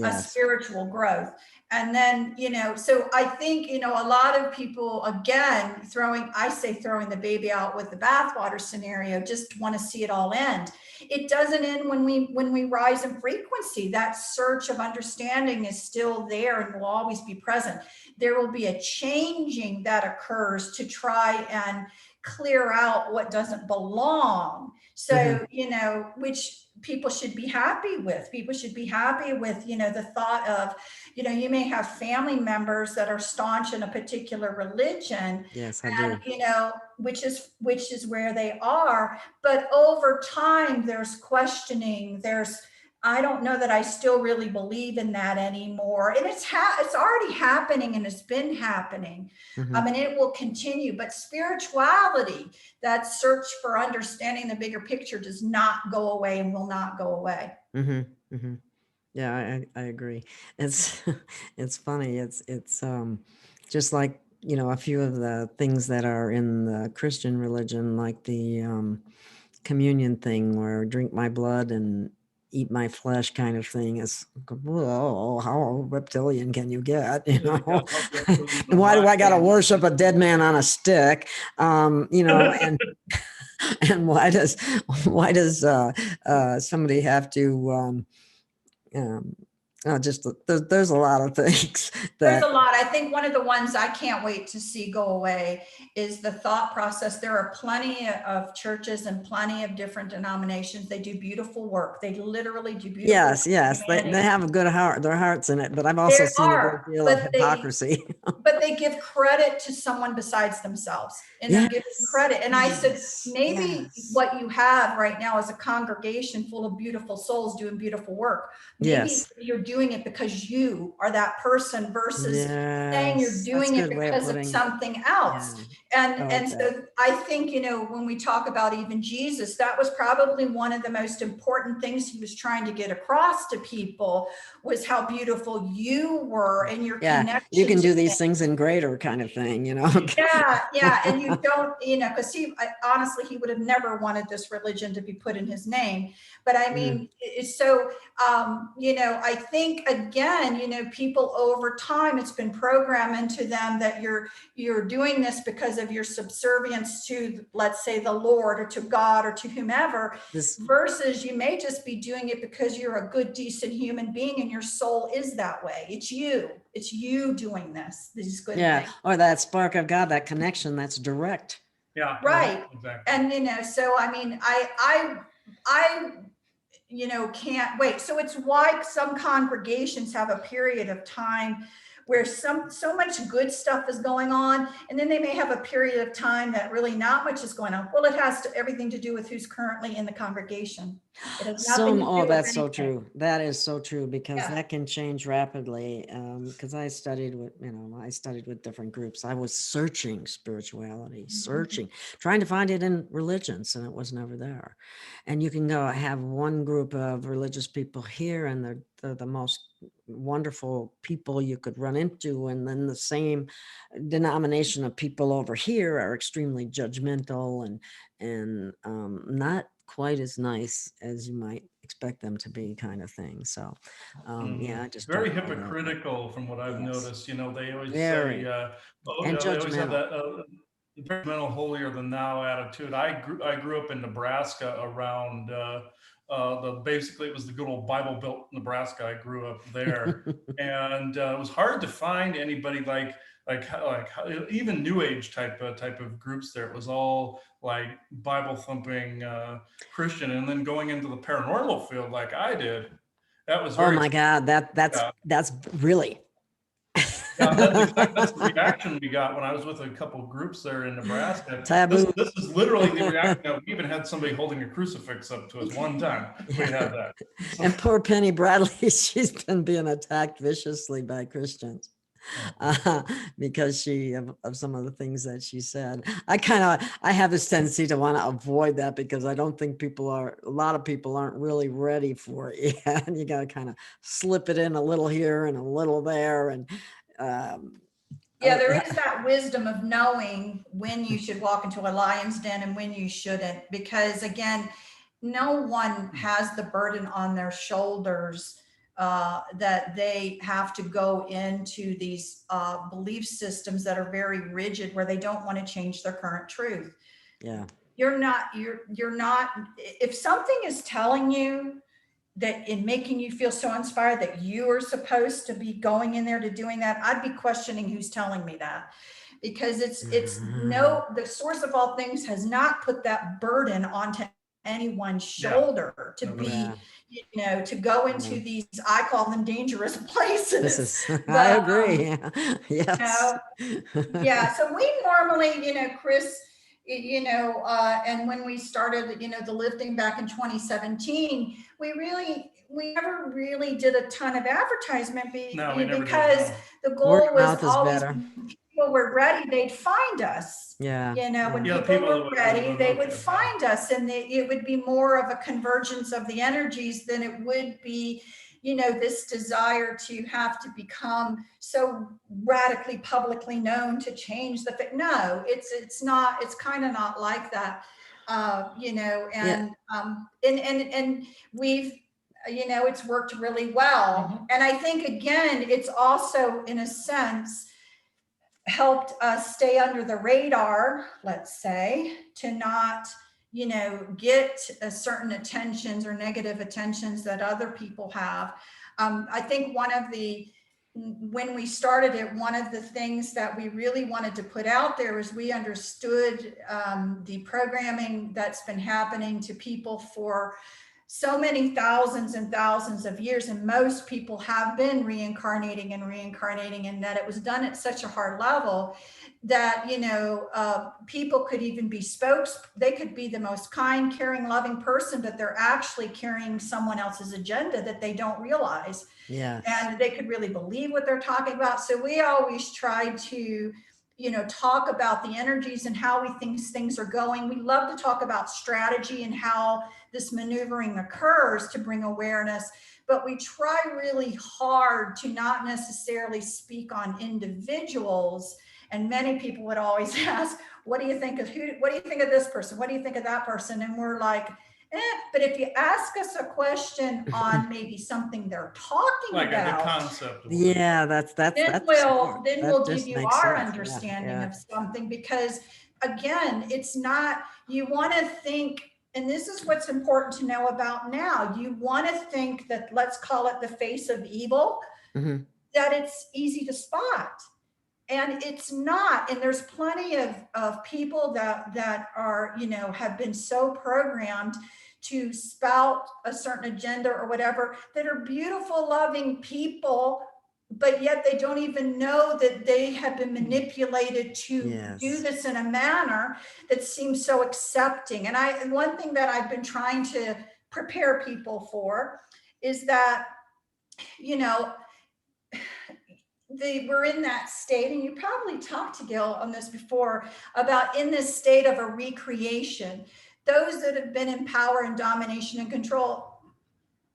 a spiritual growth. And then, so I think, a lot of people, again, throwing the baby out with the bathwater scenario, just want to see it all end. It doesn't end when we rise in frequency. That search of understanding is still there and will always be present. There will be a changing that occurs to try and clear out what doesn't belong. So, which people should be happy with. People should be happy with, the thought of, you may have family members that are staunch in a particular religion. Yes, I and, do. which is where they are. But over time, there's questioning. I don't know that I still really believe in that anymore. And it's already happening, and it's been happening. And it will continue. But spirituality, that search for understanding the bigger picture, does not go away and will not go away. Yeah, I agree. It's it's funny. It's just like, a few of the things that are in the Christian religion, like the communion thing, where drink my blood and eat my flesh kind of thing, is, whoa, how reptilian can you get? And why do I got to worship a dead man on a stick? And and why does somebody have to there's a lot of things There's a lot. I think one of the ones I can't wait to see go away is the thought process. There are plenty of churches and plenty of different denominations. They do beautiful work. They literally do beautiful work. Yes. They have a good heart. Their heart's in it, but I've also seen a great deal of hypocrisy. But they give credit to someone besides themselves, and they're giving credit. And I said, maybe what you have right now is a congregation full of beautiful souls doing beautiful work. Maybe you're doing it because you are that person, versus saying you're doing it because of something else. And so I think, when we talk about even Jesus, that was probably one of the most important things he was trying to get across to people, was how beautiful you were and your connection. You can do these things in greater kind of thing, And you don't, because honestly, he would have never wanted this religion to be put in his name. But I mean, so, I think think again, people over time, it's been programmed into them that you're doing this because of your subservience to, let's say, the Lord or to God or to whomever, versus you may just be doing it because you're a good, decent human being and your soul is that way. It's you doing these good things. Or that spark of God, that connection that's direct. Yeah. Right. Exactly. And, so, I mean, I can't wait. So it's why some congregations have a period of time where so much good stuff is going on, and then they may have a period of time that really not much is going on. Well, it has everything to do with who's currently in the congregation. It has nothing to do with that's so anything. true. That is so true, because that can change rapidly. Because I studied with different groups. I was searching spirituality, trying to find it in religions, and it was never there. And you can go have one group of religious people here, and they're the most wonderful people you could run into, and then the same denomination of people over here are extremely judgmental and not quite as nice as you might expect them to be, kind of thing. So I just very don't know that. hypocritical from what I've noticed. They always Very. say, And they always have judgmental. that judgmental, holier than thou attitude. I grew up in Nebraska around basically it was the good old Bible Belt Nebraska. I grew up there, and it was hard to find anybody like even New Age type of groups there. It was all like Bible thumping Christian, and then going into the paranormal field like I did. That was very. Oh my God, that's really. That's the reaction we got when I was with a couple of groups there in Nebraska. Taboo. This is literally the reaction. We even had somebody holding a crucifix up to us one time. We had that. And poor Penny Bradley, she's been being attacked viciously by Christians. Because of some of the things that she said. I have this tendency to want to avoid that, because I don't think a lot of people aren't really ready for it yet. And you got to kind of slip it in a little here and a little there. And there is that wisdom of knowing when you should walk into a lion's den and when you shouldn't, because again, no one has the burden on their shoulders that they have to go into these belief systems that are very rigid, where they don't want to change their current truth. Yeah. You're not, if something is telling you that in making you feel so inspired that you are supposed to be going in there to doing that, I'd be questioning who's telling me that, because the source of all things has not put that burden onto anyone's shoulder to be, to go into these, I call them dangerous places. I agree. Yes. So we normally, Chris, and when we started, the lifting back in 2017, we never really did a ton of advertisement because the goal was always when people were ready, they'd find us. When people were ready, they would find us, and it would be more of a convergence of the energies than it would be, this desire to have to become so radically publicly known to change no, it's not, it's kind of not like that. And we've, it's worked really well. And I think, again, it's also, in a sense, helped us stay under the radar, let's say, to not, get certain attentions or negative attentions that other people have. I think when we started it, one of the things that we really wanted to put out there is we understood the programming that's been happening to people for so many thousands and thousands of years, and most people have been reincarnating, and that it was done at such a hard level that people could even be they could be the most kind, caring, loving person, but they're actually carrying someone else's agenda that they don't realize. And they could really believe what they're talking about. So we always try to talk about the energies and how we think things are going. We love to talk about strategy and how this maneuvering occurs to bring awareness, but we try really hard to not necessarily speak on individuals. And many people would always ask, what do you think of this person? What do you think of that person? And we're like, But if you ask us a question on maybe something they're talking Like the about, concept of it. Yeah, that's then smart. then That we'll give just you makes our sense. understanding Yeah, of something, because again, it's not, you want to think, and this is what's important to know about now, you want to think that, let's call it the face of evil, yeah. that it's easy to spot. And it's not. And there's plenty of people that are, have been so programmed to spout a certain agenda or whatever, that are beautiful, loving people, but yet they don't even know that they have been manipulated to do Yes. this in a manner that seems so accepting. And one thing that I've been trying to prepare people for is that, we're in that state, and you probably talked to Gail on this before, about in this state of a recreation. Those that have been in power and domination and control,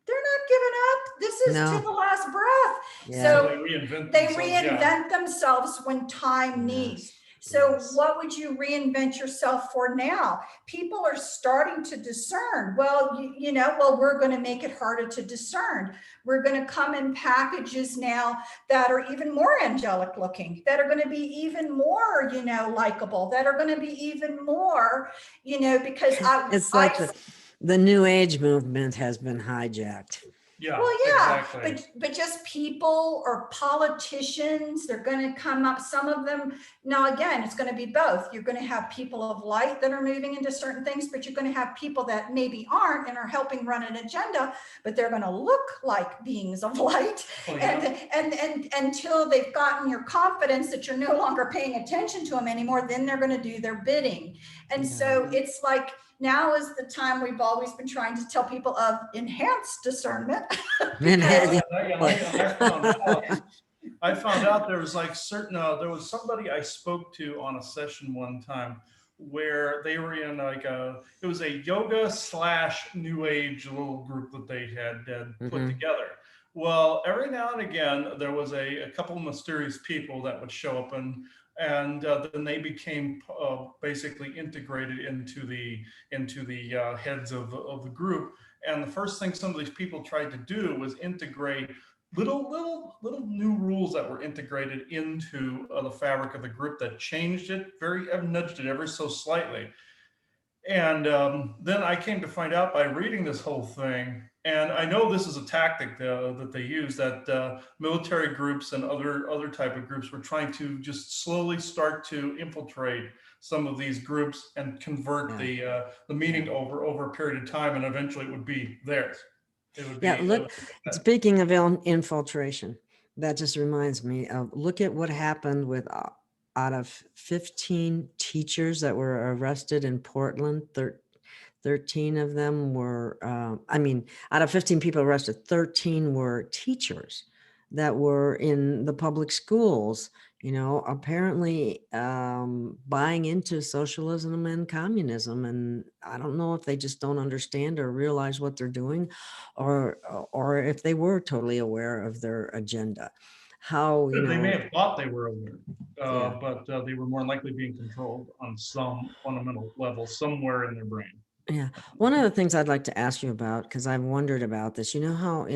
they're not giving up. This is to the No. last breath. Yeah. So they they reinvent themselves. reinvent themselves when time needs. Yes. So Yes. what would you reinvent yourself for now? People are starting to discern. Well, we're going to make it harder to discern. We're going to come in packages now that are even more angelic looking, that are going to be even more, likable, that are going to be even more, because It's like the New Age movement has been hijacked. Yeah. Well, yeah, Exactly. but just people or politicians, they're going to come up, some of them. Now, again, it's going to be both. You're going to have people of light that are moving into certain things, but you're going to have people that maybe aren't and are helping run an agenda, but they're going to look like beings of light. Oh, yeah. And until they've gotten your confidence that you're no longer paying attention to them anymore, then they're going to do their bidding. And so it's like, now is the time we've always been trying to tell people of enhanced discernment. I found out there was like there was somebody I spoke to on a session one time where they were in it was a yoga / new age little group that they had put together. Well, every now and again, there was a couple of mysterious people that would show up, and then they became basically integrated into the heads of the group. And the first thing some of these people tried to do was integrate little new rules that were integrated into the fabric of the group that changed it, nudged it ever so slightly. And then I came to find out by reading this whole thing, and I know this is a tactic that they use, that military groups and other type of groups were trying to just slowly start to infiltrate some of these groups and convert the meaning over a period of time, and eventually it would be theirs. It would be, look, speaking of infiltration, that just reminds me of, look at what happened with out of 15 teachers that were arrested in Portland, 13 of them were, out of 15 people arrested, 13 were teachers that were in the public schools, apparently buying into socialism and communism. And I don't know if they just don't understand or realize what they're doing, or if they were totally aware of their agenda. How, they may have thought they were aware, but they were more likely being controlled on some fundamental level somewhere in their brain. Yeah. One of the things I'd like to ask you about, because I've wondered about this, how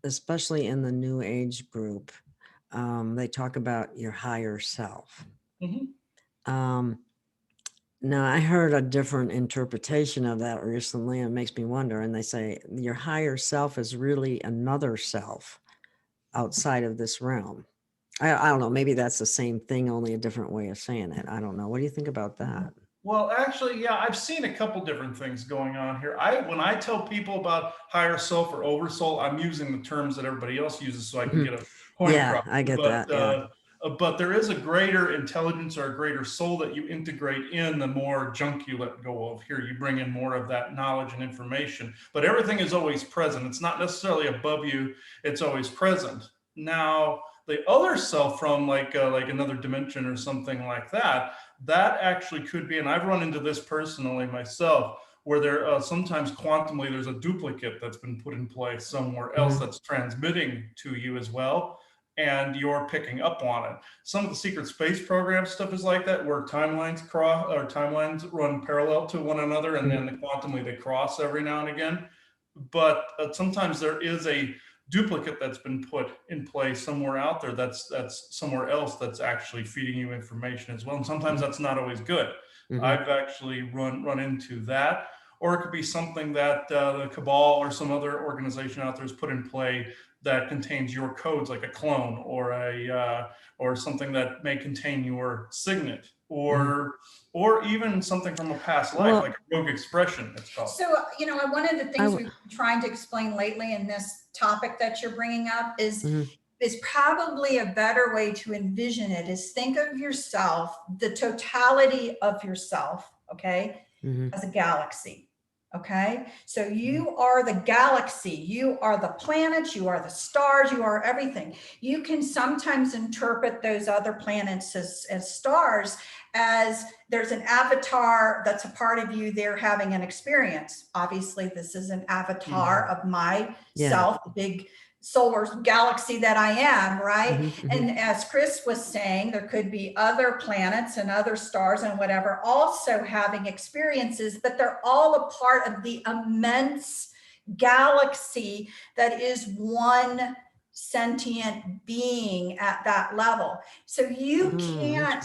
especially in the New Age group, they talk about your higher self. Mm-hmm. Now, I heard a different interpretation of that recently, and it makes me wonder. And they say your higher self is really another self outside of this realm. I don't know. Maybe that's the same thing, only a different way of saying it. I don't know. What do you think about that? Well, actually, yeah, I've seen a couple different things going on here. When I tell people about higher self or oversoul, I'm using the terms that everybody else uses so I can get a point across. I get that. Yeah. But there is a greater intelligence or a greater soul that you integrate in, the more junk you let go of. Here, you bring in more of that knowledge and information, but everything is always present. It's not necessarily above you. It's always present. Now, the other self from like another dimension or something like that actually could be, and I've run into this personally myself, where there sometimes quantumly there's a duplicate that's been put in place somewhere else that's transmitting to you as well. and you're picking up on it. Some of the secret space program stuff is like that, where timelines cross or timelines run parallel to one another, and then quantumly they cross every now and again. But sometimes there is a duplicate that's been put in place somewhere out there that's somewhere else that's actually feeding you information as well. And sometimes that's not always good. I've actually run into that. Or it could be something that the cabal or some other organization out there has put in play that contains your codes, like a clone or or something that may contain your signet, or even something from a past life, Well, like a rogue expression, it's called. So, one of the things we've been trying to explain lately in this topic that you're bringing up is probably a better way to envision it is think of yourself, the totality of yourself, okay, as a galaxy. Okay, so you are the galaxy, you are the planets, you are the stars, you are everything. You can sometimes interpret those other planets as stars, as there's an avatar that's a part of you, they're having an experience. Obviously, this is an avatar of myself, the big solar galaxy that I am, right? And as Chris was saying, there could be other planets and other stars and whatever also having experiences, but they're all a part of the immense galaxy that is one sentient being at that level. So you can't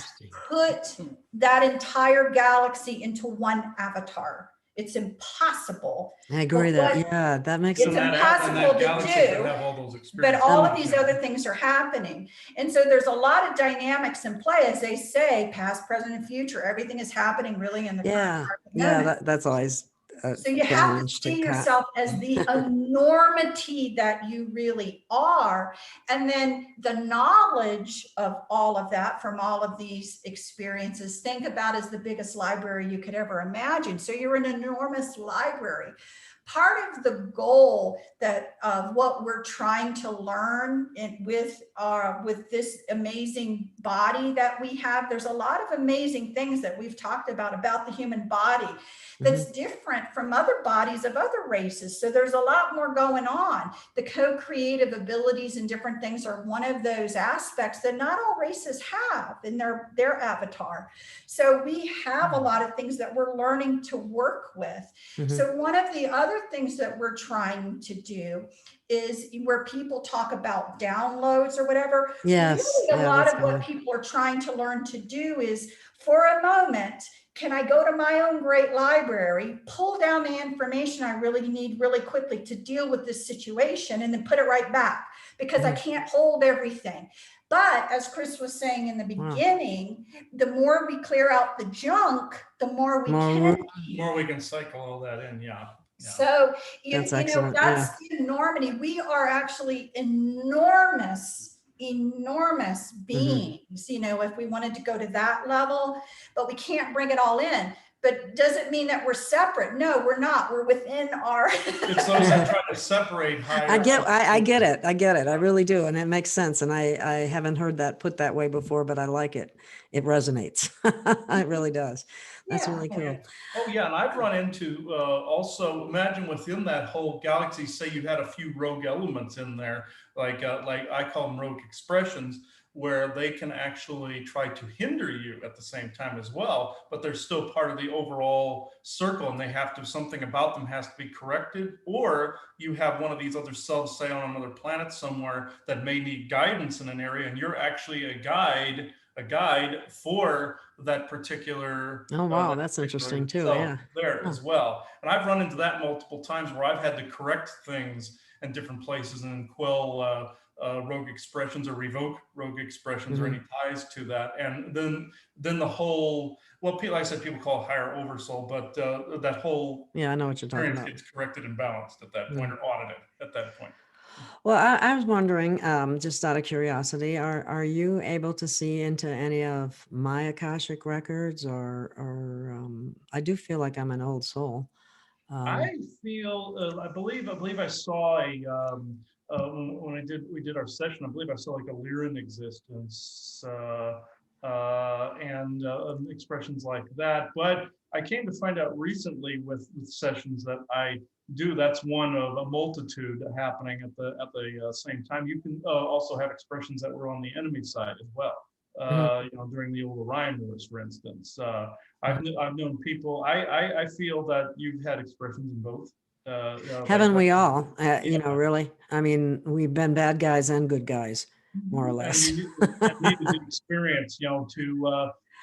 put that entire galaxy into one avatar. It's impossible. I agree that, that makes it's impossible to do, but all of these other things are happening. And so there's a lot of dynamics in play, as they say, past, present, and future. Everything is happening really in the current moment. That's always so you have to see yourself as the enormity that you really are. And then the knowledge of all of that from all of these experiences, think about as the biggest library you could ever imagine. So you're an enormous library. Part of the goal that of what we're trying to learn with this amazing body that we have, there's a lot of amazing things that we've talked about the human body that's different from other bodies of other races. So there's a lot more going on. The co-creative abilities and different things are one of those aspects that not all races have in their avatar. So we have a lot of things that we're learning to work with. So one of the other things that we're trying to do is where people talk about downloads or whatever. Really a lot of what people are trying to learn to do is, for a moment, can I go to my own great library, pull down the information I really need really quickly to deal with this situation, and then put it right back, because I can't hold everything. But as Chris was saying in the beginning, the more we clear out the junk, the more we can cycle all that in. So that's the enormity. We are actually enormous beings, if we wanted to go to that level, but we can't bring it all in. But does it mean that we're separate? No, we're not. We're within our. It's those that try to separate higher. I get it. I really do. And it makes sense. And I haven't heard that put that way before, but I like it. It resonates. It really does. That's really cool. Oh yeah. And I've run into also, imagine within that whole galaxy, say you had a few rogue elements in there, like I call them rogue expressions, where they can actually try to hinder you at the same time as well, but they're still part of the overall circle, and something about them has to be corrected. Or you have one of these other selves, say on another planet somewhere, that may need guidance in an area, and you're actually a guide for that particular. Oh wow, that's interesting too. There as well. And I've run into that multiple times where I've had to correct things in different places and quell rogue expressions or revoke rogue expressions or any ties to that. And then the whole, well, like I said, people call it higher oversoul, but that whole I know what you're talking about. It's corrected and balanced at that point, or audited at that point. Well, I was wondering, just out of curiosity, are you able to see into any of my Akashic records, or I do feel like I'm an old soul. I feel, I believe I saw when we did our session, I believe I saw like a Lyran existence and expressions like that. But I came to find out recently with sessions that I do, that's one of a multitude happening at the same time. You can also have expressions that were on the enemy side as well. During the old Orion Wars, for instance. I've known people. I feel that you've had expressions in both. Haven't we all? Really. I mean, we've been bad guys and good guys, more or less. And you need the experience,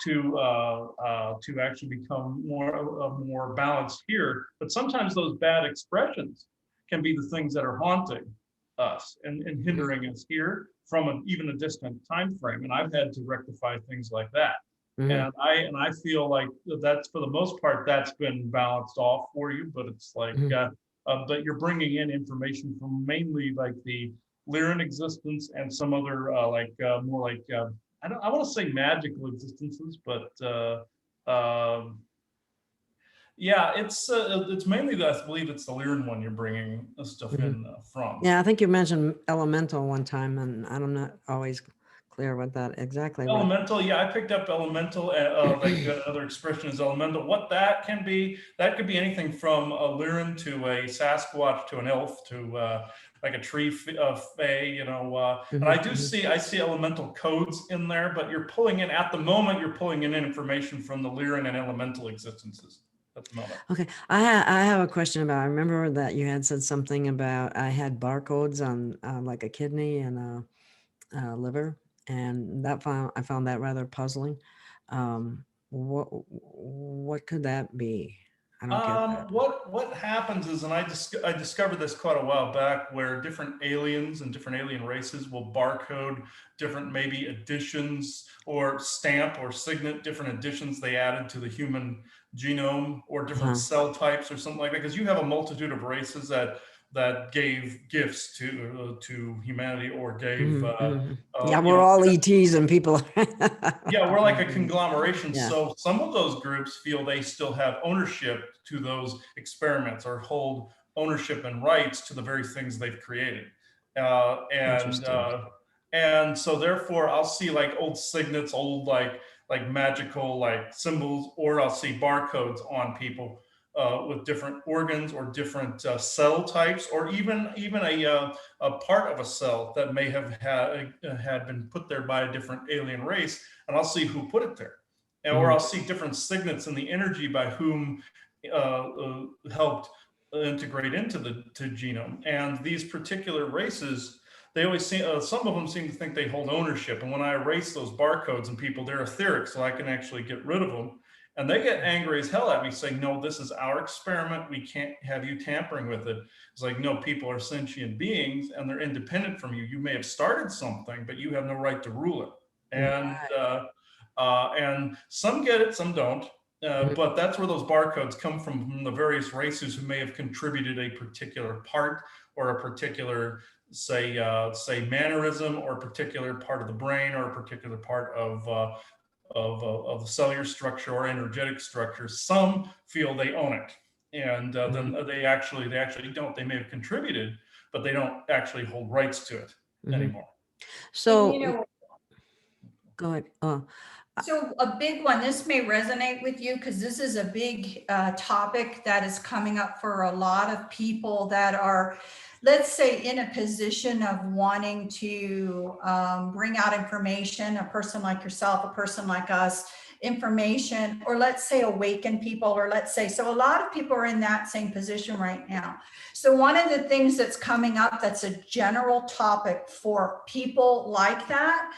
to actually become more balanced here. But sometimes those bad expressions can be the things that are haunting us and hindering us here from even a distant time frame. And I've had to rectify things like that. And I feel like that's, for the most part, that's been balanced off for you. But it's like, but you're bringing in information from mainly like the Lyran existence and some other more like I want to say magical existences, but yeah, it's mainly that I believe it's the Lyran one you're bringing stuff in from. Yeah, I think you mentioned elemental one time, and I'm not always clear what that exactly was. Elemental, yeah, I picked up elemental. Like another expression is elemental. What that can be, that could be anything from a Lyran to a Sasquatch to an elf to like a tree fae, and I see elemental codes in there, but you're pulling in, at the moment, you're pulling in information from the Lyran and elemental existences at the moment. Okay, I have a question about, I remember that you had said something about, I had barcodes on like a kidney and a liver, and I found that rather puzzling. What could that be? I don't get that. What happens is, and I discovered this quite a while back, where different aliens and different alien races will barcode different maybe additions or stamp or signet different additions they added to the human genome, or different cell types or something like that, because you have a multitude of races that gave gifts to humanity, or gave we're all ETs and people. Yeah, we're like a conglomeration. Yeah. So some of those groups feel they still have ownership to those experiments, or hold ownership and rights to the very things they've created. And so therefore I'll see like old signets, old like magical like symbols, or I'll see barcodes on people with different organs or different cell types, or even a part of a cell that may have had been put there by a different alien race, and I'll see who put it there, or I'll see different signets in the energy by whom helped integrate into the genome. And these particular races, they always seem, some of them seem to think they hold ownership. And when I erase those barcodes and people, they're etheric, so I can actually get rid of them. And they get angry as hell at me, saying, no, this is our experiment. We can't have you tampering with it. It's like, no, people are sentient beings and they're independent from you. You may have started something, but you have no right to rule it. And some get it, some don't. But that's where those barcodes come from the various races who may have contributed a particular part, or a particular, say mannerism, or a particular part of the brain, or a particular part of the cellular structure or energetic structure. Some feel they own it, and then they actually don't. They may have contributed, but they don't actually hold rights to it anymore. So, go ahead. So a big one, this may resonate with you, because this is a big topic that is coming up for a lot of people that are, let's say, in a position of wanting to bring out information, a person like yourself, a person like us, information, or let's say awaken people, or let's say, so a lot of people are in that same position right now. So one of the things that's coming up, that's a general topic for people like that,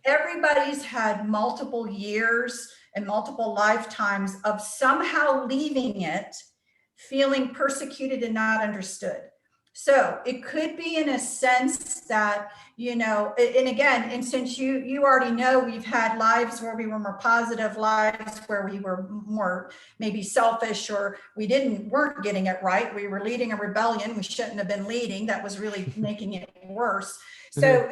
everybody's had multiple years and multiple lifetimes of somehow leaving it, feeling persecuted and not understood. So it could be in a sense that, and again, and since you already know, we've had lives where we were more positive, lives where we were more maybe selfish, or we weren't getting it right. We were leading a rebellion we shouldn't have been leading. That was really making it worse. So,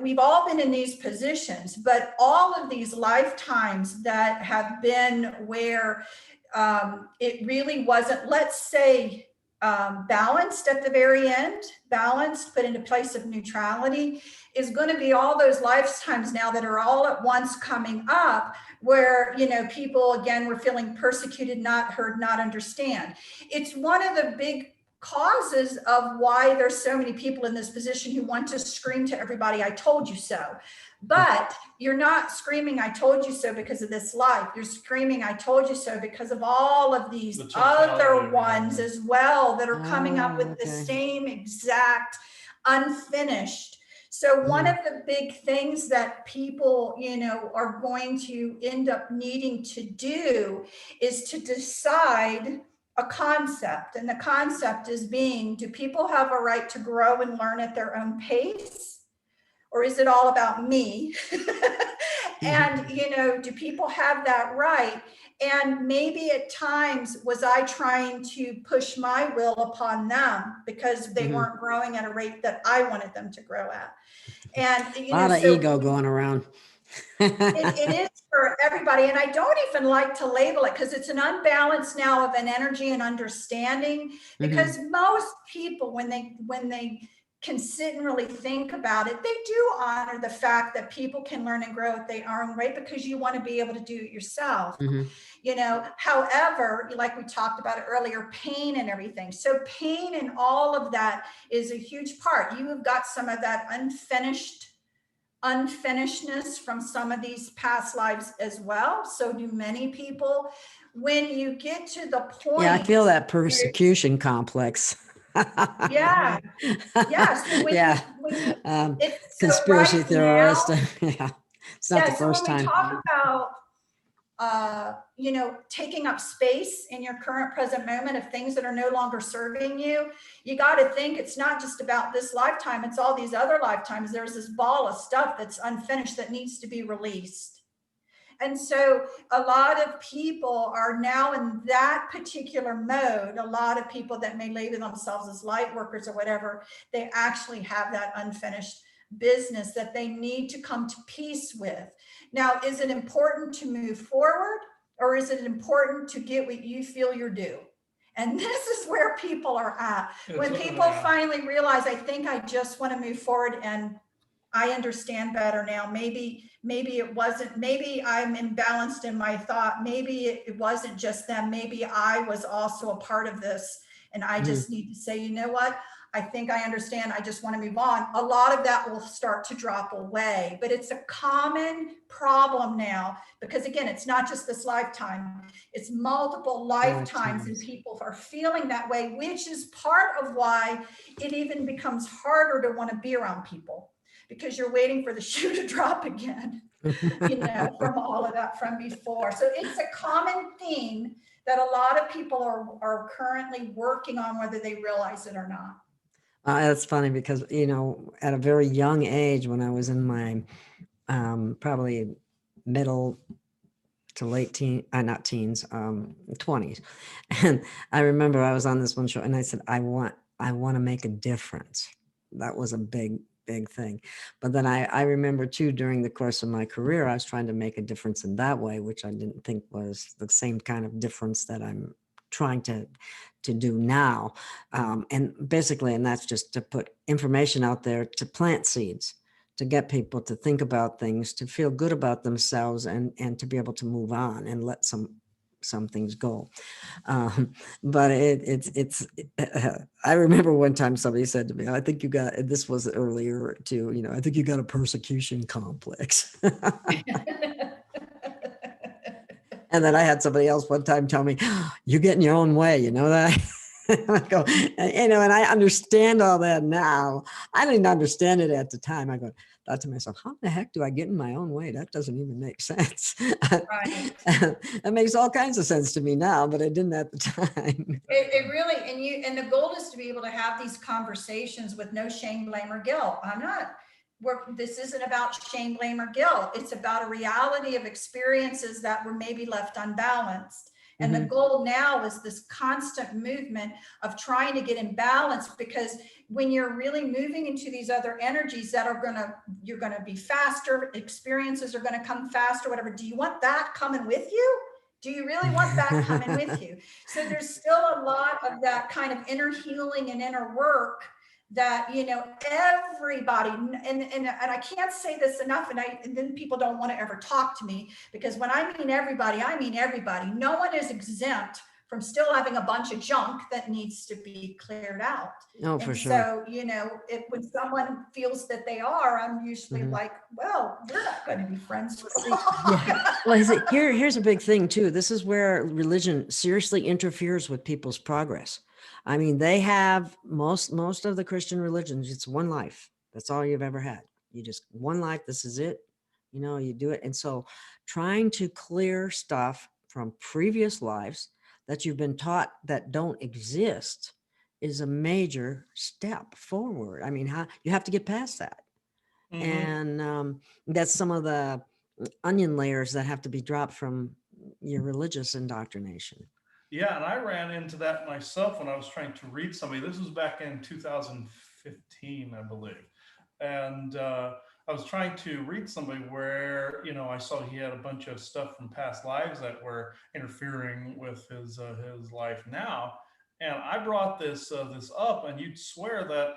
we've all been in these positions, but all of these lifetimes that have been where it really wasn't, let's say, balanced at the very end, balanced, put into place of neutrality, is going to be all those lifetimes now that are all at once coming up where, you know, people, again, were feeling persecuted, not heard, not understand. It's one of the big causes of why there's so many people in this position who want to scream to everybody, I told you so. But you're not screaming, I told you so because of this life. You're screaming, I told you so because of all of these other ones as well that are coming up with the same exact unfinished. So one of the big things that people, you know, are going to end up needing to do is to decide a concept. And the concept is being, do people have a right to grow and learn at their own pace? Or is it all about me? And, you know, do people have that right? And maybe at times was I trying to push my will upon them because they weren't growing at a rate that I wanted them to grow at. And, you know, a lot of ego going around. it is for everybody. And I don't even like to label it because it's an unbalance now of an energy and understanding, because most people, when they can sit and really think about it, they do honor the fact that people can learn and grow at their own rate because you want to be able to do it yourself. You know, however, like we talked about it earlier, pain and everything. So pain and all of that is a huge part. You have got some of that unfinishedness from some of these past lives as well. So do many people. When you get to the point, I feel that persecution complex. Yeah. Yes. Conspiracy theorist. It's not the first time. When we talk about, you know, taking up space in your current present moment of things that are no longer serving you, you got to think it's not just about this lifetime. It's all these other lifetimes. There's this ball of stuff that's unfinished that needs to be released. And so a lot of people are now in that particular mode. A lot of people that may label themselves as light workers or whatever, they actually have that unfinished business that they need to come to peace with. Now, is it important to move forward, or is it important to get what you feel you're due? And this is where people are at. When people finally realize, I think I just want to move forward and I understand better now. Maybe it wasn't, maybe I'm imbalanced in my thought. Maybe it wasn't just them. Maybe I was also a part of this. And I just need to say, you know what? I think I understand. I just want to move on. A lot of that will start to drop away, but it's a common problem now because, again, it's not just this lifetime, it's multiple lifetimes, and people are feeling that way, which is part of why it even becomes harder to want to be around people, because you're waiting for the shoe to drop again, you know, from all of that from before. So it's a common theme that a lot of people are currently working on, whether they realize it or not. That's funny because, you know, at a very young age, when I was in my probably middle to late not teens, 20s. And I remember I was on this one show and I said, I want to make a difference. That was a big thing. But then I remember too, during the course of my career, I was trying to make a difference in that way, which I didn't think was the same kind of difference that I'm trying to do now. And basically, and that's just to put information out there, to plant seeds, to get people to think about things, to feel good about themselves, and to be able to move on and let some things go. But I remember one time somebody said to me, I think you got, this was earlier too, you know, I think you got a persecution complex. And then I had somebody else one time tell me, you get in your own way, you know that? And I go, you know, and I understand all that now. I didn't understand it at the time. I thought to myself, how the heck do I get in my own way? That doesn't even make sense. Right. That makes all kinds of sense to me now, but it didn't at the time. It really, and the goal is to be able to have these conversations with no shame, blame, or guilt. This isn't about shame, blame, or guilt. It's about a reality of experiences that were maybe left unbalanced. And the goal now is this constant movement of trying to get in balance, because when you're really moving into these other energies that you're going to be faster, experiences are going to come faster, whatever. Do you want that coming with you? Do you really want that coming with you? So there's still a lot of that kind of inner healing and inner work that, you know, everybody, and I can't say this enough, and then people don't want to ever talk to me, because when I mean everybody, I mean everybody. No one is exempt from still having a bunch of junk that needs to be cleared out. Oh, for And sure. so, you know, when someone feels that they are, I'm usually like, well, we're not going to be friends for long. Yeah. Well, here's a big thing too. This is where religion seriously interferes with people's progress. I mean, they have most of the Christian religions, it's one life. That's all you've ever had. You just one life, this is it. You know, you do it. And so trying to clear stuff from previous lives that you've been taught that don't exist is a major step forward. I mean, how you have to get past that. Mhm. And that's some of the onion layers that have to be dropped from your religious indoctrination. Yeah, and I ran into that myself when I was trying to read somebody. This was back in 2015, I believe. And I was trying to read somebody where, you know, I saw he had a bunch of stuff from past lives that were interfering with his life now. And I brought this up, and you'd swear that,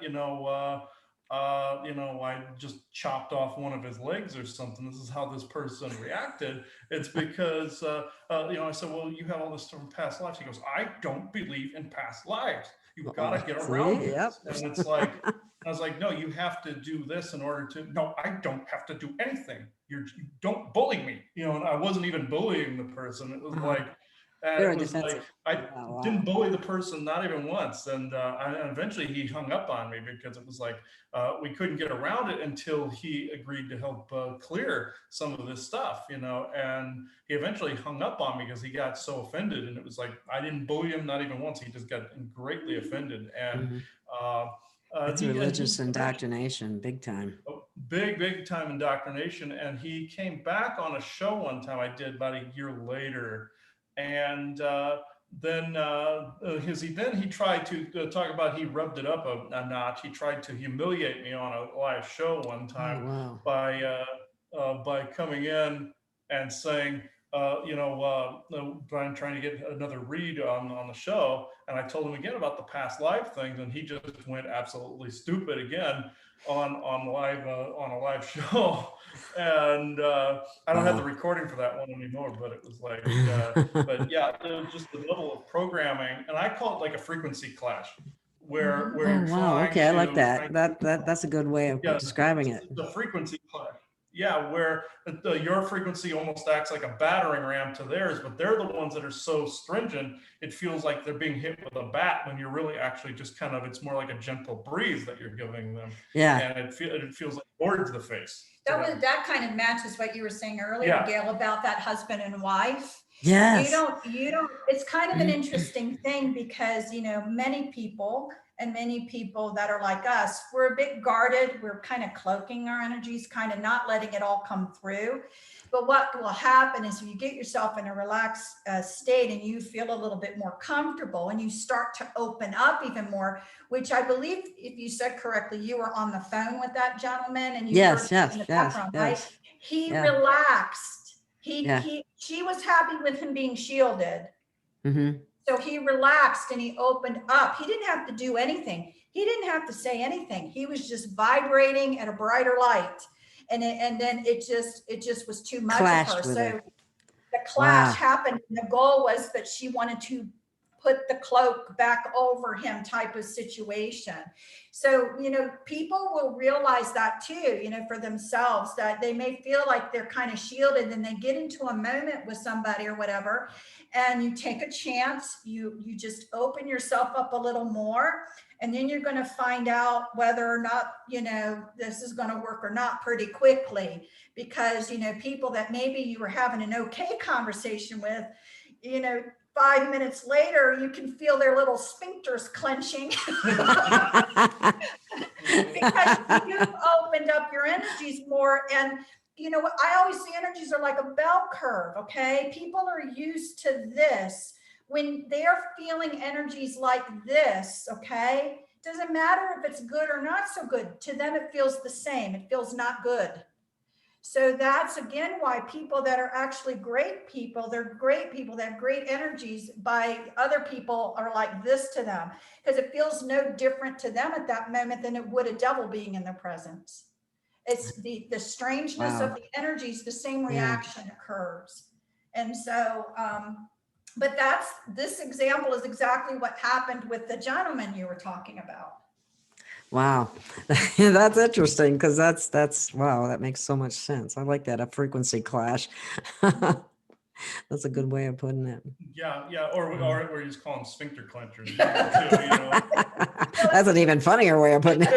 I just chopped off one of his legs or something. This is how this person reacted. It's because, I said, well, you have all this stuff from past lives. He goes, I don't believe in past lives. You've got to get around See? this. Yep. And it's like, I was like, no, you have to do this in order to, no, I don't have to do anything. You don't bully me. You know, and I wasn't even bullying the person. It was like, Very it was like, defensive. I Wow. didn't bully the person, not even once. And eventually he hung up on me because it was like, we couldn't get around it until he agreed to help clear some of this stuff, you know, and he eventually hung up on me because he got so offended. And it was like, I didn't bully him, not even once. He just got greatly offended. And It's religious indoctrination, big time. big time indoctrination. And he came back on a show one time I did about a year later. And then he tried to talk about, he rubbed it up a notch. He tried to humiliate me on a live show one time by coming in and saying, Brian trying to get another read on the show. And I told him again about the past life things, and he just went absolutely stupid again on a live show. And I don't have the recording for that one anymore, but it was like, but yeah, it was just the level of programming, and I call it like a frequency clash, where you're trying Okay, I like to that. That's a good way of describing it. the frequency clash. Yeah, where your frequency almost acts like a battering ram to theirs, but they're the ones that are so stringent, it feels like they're being hit with a bat when you're really actually just kind of, it's more like a gentle breeze that you're giving them. Yeah. And it feels like board to the face. That kind of matches what you were saying earlier, Gail, about that husband and wife. Yes. You don't, it's kind of an interesting thing because, you know, many people that are like us, we're a bit guarded. We're kind of cloaking our energies, kind of not letting it all come through. But what will happen is if you get yourself in a relaxed state and you feel a little bit more comfortable and you start to open up even more, which I believe, if you said correctly, you were on the phone with that gentleman and you heard in the background, right? He relaxed. She was happy with him being shielded. Mm-hmm. So he relaxed and he opened up. He didn't have to do anything. He didn't have to say anything. He was just vibrating at a brighter light. And then it just was too much for her. So the clash happened. And the goal was that she wanted to put the cloak back over him type of situation. So, you know, people will realize that too, you know, for themselves, that they may feel like they're kind of shielded and they get into a moment with somebody or whatever, and you take a chance, you just open yourself up a little more, and then you're going to find out whether or not, you know, this is going to work or not pretty quickly, because, you know, people that maybe you were having an okay conversation with, you know, 5 minutes later, you can feel their little sphincters clenching because you've opened up your energies more. And, you know, I always say energies are like a bell curve, okay? People are used to this. When they're feeling energies like this, okay, doesn't matter if it's good or not so good. To them, it feels the same. It feels not good. So that's again why people that are actually great people, they're great people that have great energies by other people are like this to them, because it feels no different to them at that moment than it would a devil being in their presence. It's the strangeness Wow. of the energies, the same Yeah. reaction occurs. And so, but this example is exactly what happened with the gentleman you were talking about. Wow. That's interesting, because that's wow, that makes so much sense. I like that, a frequency clash. That's a good way of putting it. Yeah, or you just call them sphincter clenchers. Too, you know? That's an even funnier way of putting it.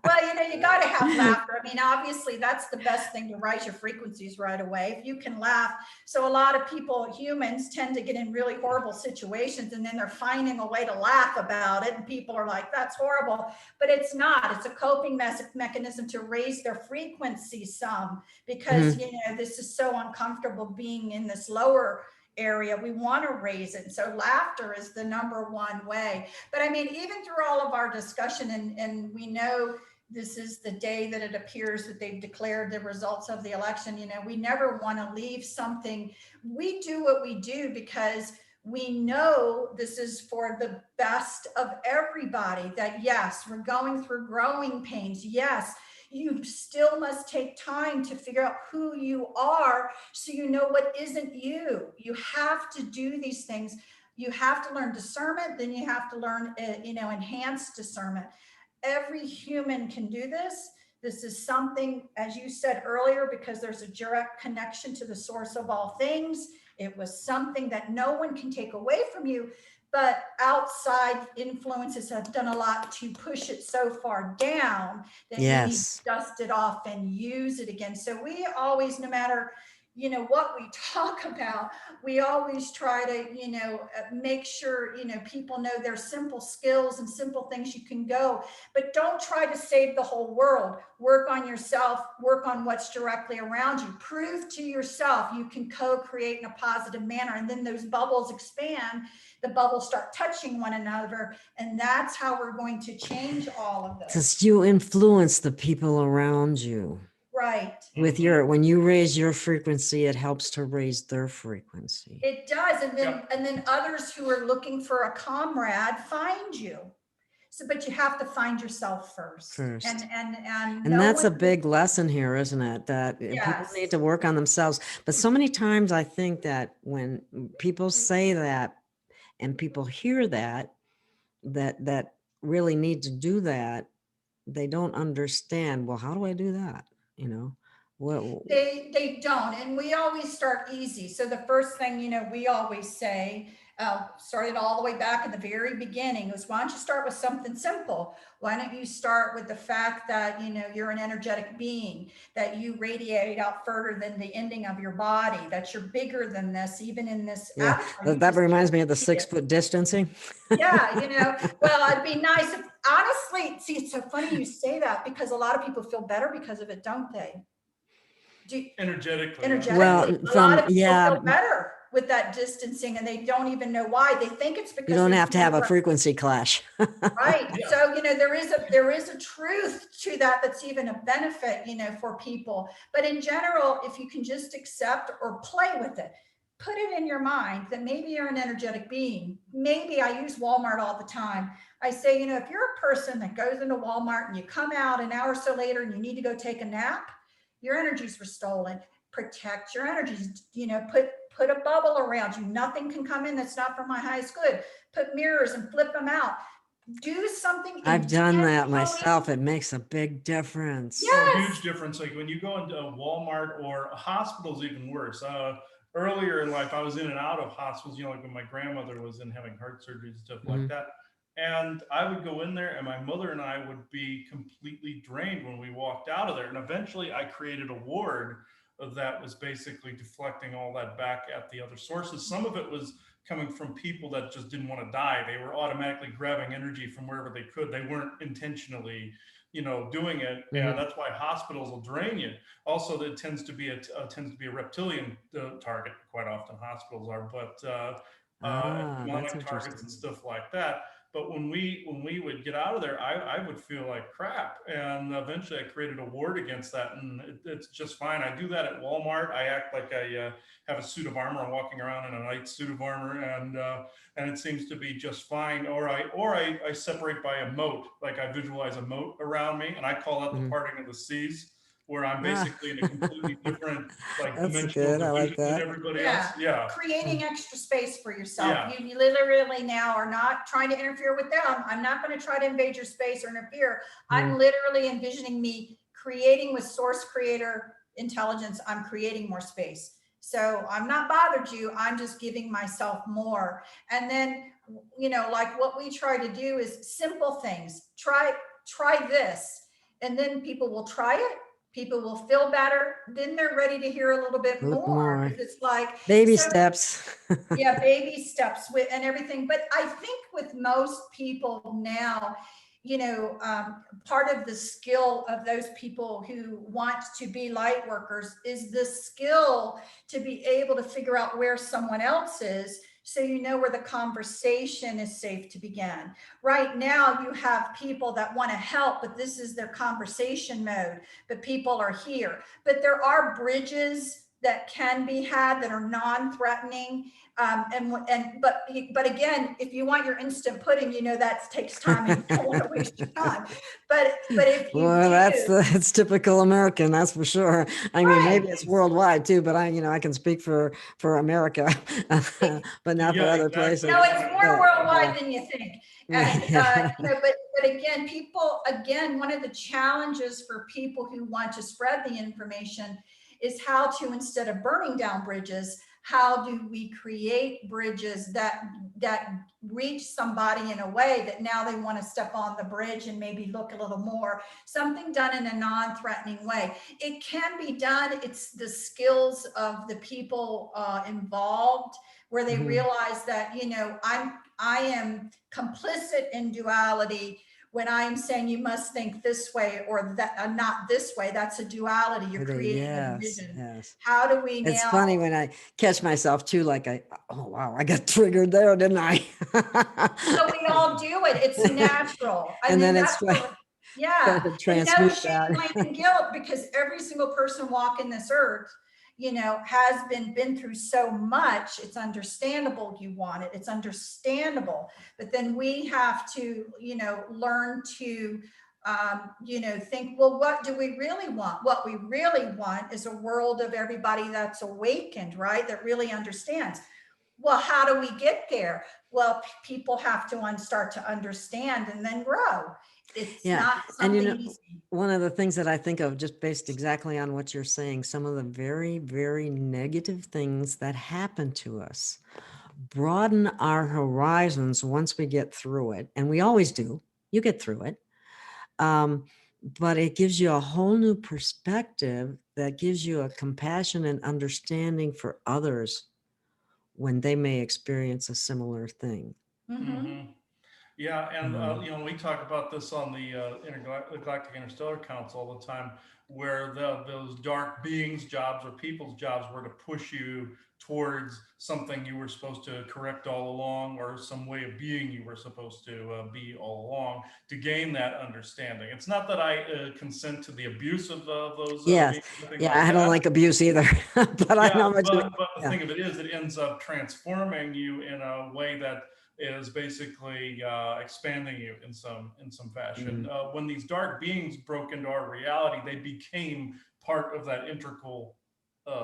Well, you got to have laughter. I mean, obviously, that's the best thing to raise your frequencies right away. If you can laugh. So a lot of people, humans, tend to get in really horrible situations, and then they're finding a way to laugh about it. And people are like, that's horrible. But it's not. It's a coping mechanism to raise their frequency some, because, this is so uncomfortable being in this lower area. We want to raise it. So laughter is the number one way. But I mean, even through all of our discussion, and we know this is the day that it appears that they've declared the results of the election, we never want to leave something. We do what we do because we know this is for the best of everybody, that yes, we're going through growing pains. Yes, you still must take time to figure out who you are, so you know what isn't you. You have to do these things. You have to learn discernment, then you have to learn, enhanced discernment. Every human can do this. This is something, as you said earlier, because there's a direct connection to the source of all things. It was something that no one can take away from you, but outside influences have done a lot to push it so far down that you need to dust it off and use it again. So we always, no matter what we talk about, we always try to make sure people know there's simple skills and simple things you can go, but don't try to save the whole world. Work on yourself, work on what's directly around you, prove to yourself you can co-create in a positive manner, and then those bubbles expand. The bubbles start touching one another, and that's how we're going to change all of this. Because you influence the people around you. Right. With when you raise your frequency, it helps to raise their frequency. It does. And then others who are looking for a comrade find you. So, but you have to find yourself first. And that's a big lesson here, isn't it? That people need to work on themselves. But so many times I think that when people say that and people hear that really need to do that, they don't understand, well, how do I do that? They don't. And we always start easy. So the first thing, we always say, started all the way back at the very beginning, was why don't you start with something simple? Why don't you start with the fact that, you're an energetic being, that you radiate out further than the ending of your body, that you're bigger than this, even in this. Yeah, that reminds me of the 6 foot distancing. Yeah, well, it'd be nice if, honestly, see, it's so funny you say that, because a lot of people feel better because of it, don't they? Energetically. Well, a lot of people feel better with that distancing, and they don't even know why. They think it's because you don't have to have a frequency clash. Right. Yeah. So, there is a truth to that, that's even a benefit, for people. But in general, if you can just accept or play with it, put it in your mind that maybe you're an energetic being. Maybe I use Walmart all the time. I say, if you're a person that goes into Walmart and you come out an hour or so later and you need to go take a nap, your energies were stolen. Protect your energies, put a bubble around you. Nothing can come in that's not for my highest good. Put mirrors and flip them out. Do something. I've done that myself. It makes a big difference. Yes. A huge difference. Like when you go into Walmart, or hospitals, even worse. Earlier in life, I was in and out of hospitals, like when my grandmother was in having heart surgery and stuff like that. And I would go in there, and my mother and I would be completely drained when we walked out of there. And eventually I created a ward that was basically deflecting all that back at the other sources. Some of it was coming from people that just didn't want to die. They were automatically grabbing energy from wherever they could. They weren't intentionally, doing it. And that's why hospitals will drain you. Also, that tends to be a reptilian target. Quite often hospitals are, but demonic targets and stuff like that. But when we would get out of there, I would feel like crap. And eventually I created a ward against that. And it's just fine. I do that at Walmart. I act like I have a suit of armor. I'm walking around in a night suit of armor, and it seems to be just fine. Or I separate by a moat, like I visualize a moat around me, and I call that the parting of the seas, where I'm basically in a completely different like That's dimensional good. I like division than that. everybody Yeah. else. Yeah. Creating extra space for yourself. Yeah. You literally now are not trying to interfere with them. I'm not going to try to invade your space or interfere. I'm literally envisioning me creating with source creator intelligence. I'm creating more space. So I'm not bothered you. I'm just giving myself more. And then, you know, like what we try to do is simple things. Try this. And then people will try it. People will feel better. Then they're ready to hear a little bit Look more. more. It's like Baby so, steps. yeah, baby steps with and everything. But I think with most people now, you know, part of the skill of those people who want to be light workers is the skill to be able to figure out where someone else is, so you know where the conversation is safe to begin. Right now, you have people that want to help, but this is their conversation mode, but people are here. But there are bridges that can be had that are non-threatening. But again, if you want your instant pudding, you know, that takes time and you don't want to waste your time. But if you Well, do, that's typical American, that's for sure. I mean, maybe it's worldwide too, but I can speak for America, but not for Yeah, other exactly. places. no, it's more But, worldwide than you think. And yeah. you know, but again, one of the challenges for people who want to spread the information is how to, instead of burning down bridges, how do we create bridges that reach somebody in a way that now they want to step on the bridge and maybe look a little more, something done in a non-threatening way. It can be done. It's the skills of the people involved, where they realize that, you know, I am complicit in duality when I'm saying you must think this way or that, not this way. That's a duality. You're creating a division. Yes. How do we now? It's funny when I catch myself too, like oh wow, I got triggered there, didn't I? So we all do it. It's natural. And then that's yeah. And no transmute shame, that. blame, and guilt, because every single person walking this earth, you know, has been through so much. It's understandable you want it. It's understandable. But then we have to, you know, learn to, you know, think, well, what do we really want? What we really want is a world of everybody that's awakened, right? That really understands. Well, how do we get there? Well, people have to start to understand and then grow. It's not something easy. One of the things that I think of, just based exactly on what you're saying, some of the very, very negative things that happen to us broaden our horizons once we get through it. And we always do. You get through it. But it gives you a whole new perspective that gives you a compassion and understanding for others when they may experience a similar thing. Yeah, and you know, we talk about this on the Galactic Interstellar Council all the time, where those dark beings' jobs or people's jobs were to push you towards something you were supposed to correct all along, or some way of being you were supposed to be all along, to gain that understanding. It's not that I consent to the abuse of those. Yes, I don't like abuse either. But I know what but the thing of it is, it ends up transforming you in a way that is basically expanding you in some fashion. When these dark beings broke into our reality, they became part of that integral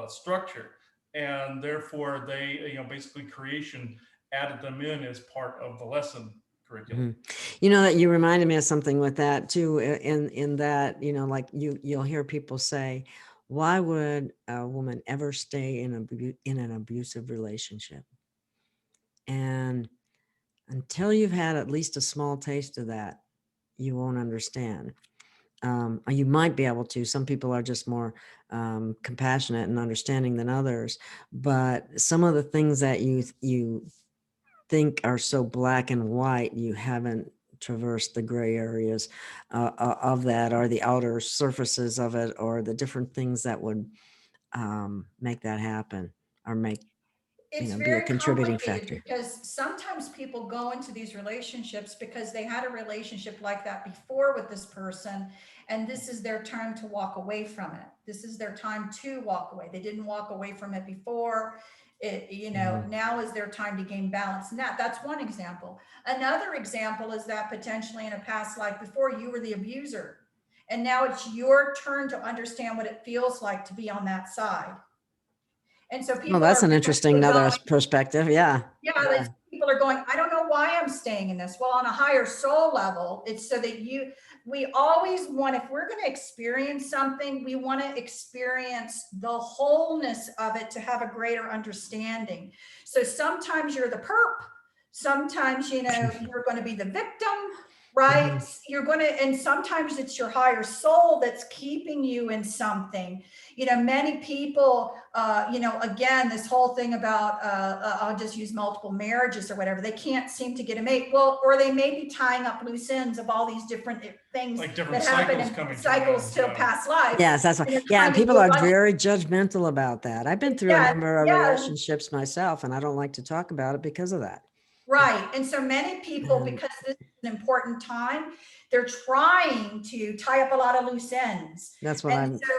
structure, and therefore they, you know, basically creation added them in as part of the lesson curriculum. You know, that you reminded me of something with that too, in that, you know, like you'll hear people say, why would a woman ever stay in an abusive relationship? And until you've had at least a small taste of that, you won't understand. You might be able to. Some people are just more compassionate and understanding than others. But some of the things that you think are so black and white, you haven't traversed the gray areas of that, or the outer surfaces of it, or the different things that would make that happen, or make It's be a very contributing complicated factor. because sometimes people go into these relationships because they had a relationship like that before with this person, and this is their time to walk away from it. This is their time to walk away. They didn't walk away from it before. Now is their time to gain balance. And that's one example. Another example is that potentially in a past life before, you were the abuser, and now it's your turn to understand what it feels like to be on that side. And so people That's are an interesting another perspective. Yeah. yeah. People are going, I don't know why I'm staying in this. Well, on a higher soul level, it's so that we always want, if we're going to experience something, we want to experience the wholeness of it to have a greater understanding. So sometimes you're the perp. Sometimes, you're going to be the victim, right? Mhm. You're going to, and sometimes it's your higher soul that's keeping you in something. Many people, again, this whole thing about, I'll just use multiple marriages or whatever, they can't seem to get a mate. Well, or they may be tying up loose ends of all these different things Like different that happen cycles coming in to an cycles end, till yeah. past life. Yes, that's why. Yeah, trying to people move are on. very judgmental about that. I've been through a Yeah, number of yeah. relationships myself, and I don't like to talk about it because of that. Right. And so many people, because this is an important time, they're trying to tie up a lot of loose ends. That's what And so,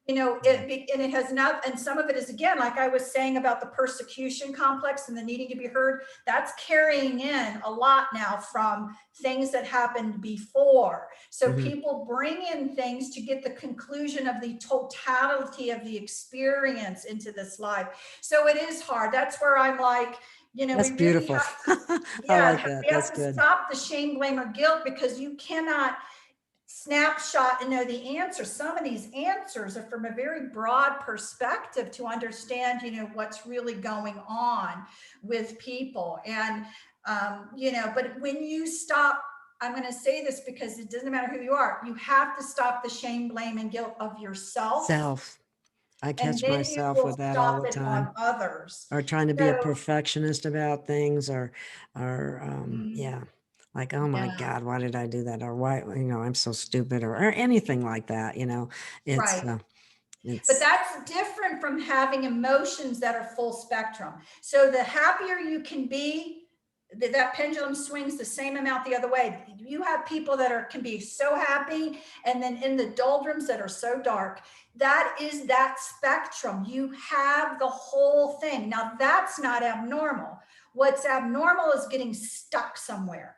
it has not, and some of it is, again, like I was saying about the persecution complex and the needing to be heard, that's carrying in a lot now from things that happened before. So people bring in things to get the conclusion of the totality of the experience into this life. So it is hard. That's where I'm like, that's we beautiful. really have to, I like that. we have That's to good. stop the shame, blame, or guilt, because you cannot snapshot and know the answer. Some of these answers are from a very broad perspective to understand, what's really going on with people. And, but when you stop, I'm going to say this because it doesn't matter who you are, you have to stop the shame, blame, and guilt of yourself. I And catch then you myself will with that all stop the it time. on others. Or trying to be a perfectionist about things, or like, oh my God, why did I do that? Or why, I'm so stupid, or anything like that. It's, right. But that's different from having emotions that are full spectrum. So the happier you can be, that pendulum swings the same amount the other way. You have people that can be so happy, and then in the doldrums that are so dark. That is that spectrum. You have the whole thing. Now that's not abnormal. What's abnormal is getting stuck somewhere.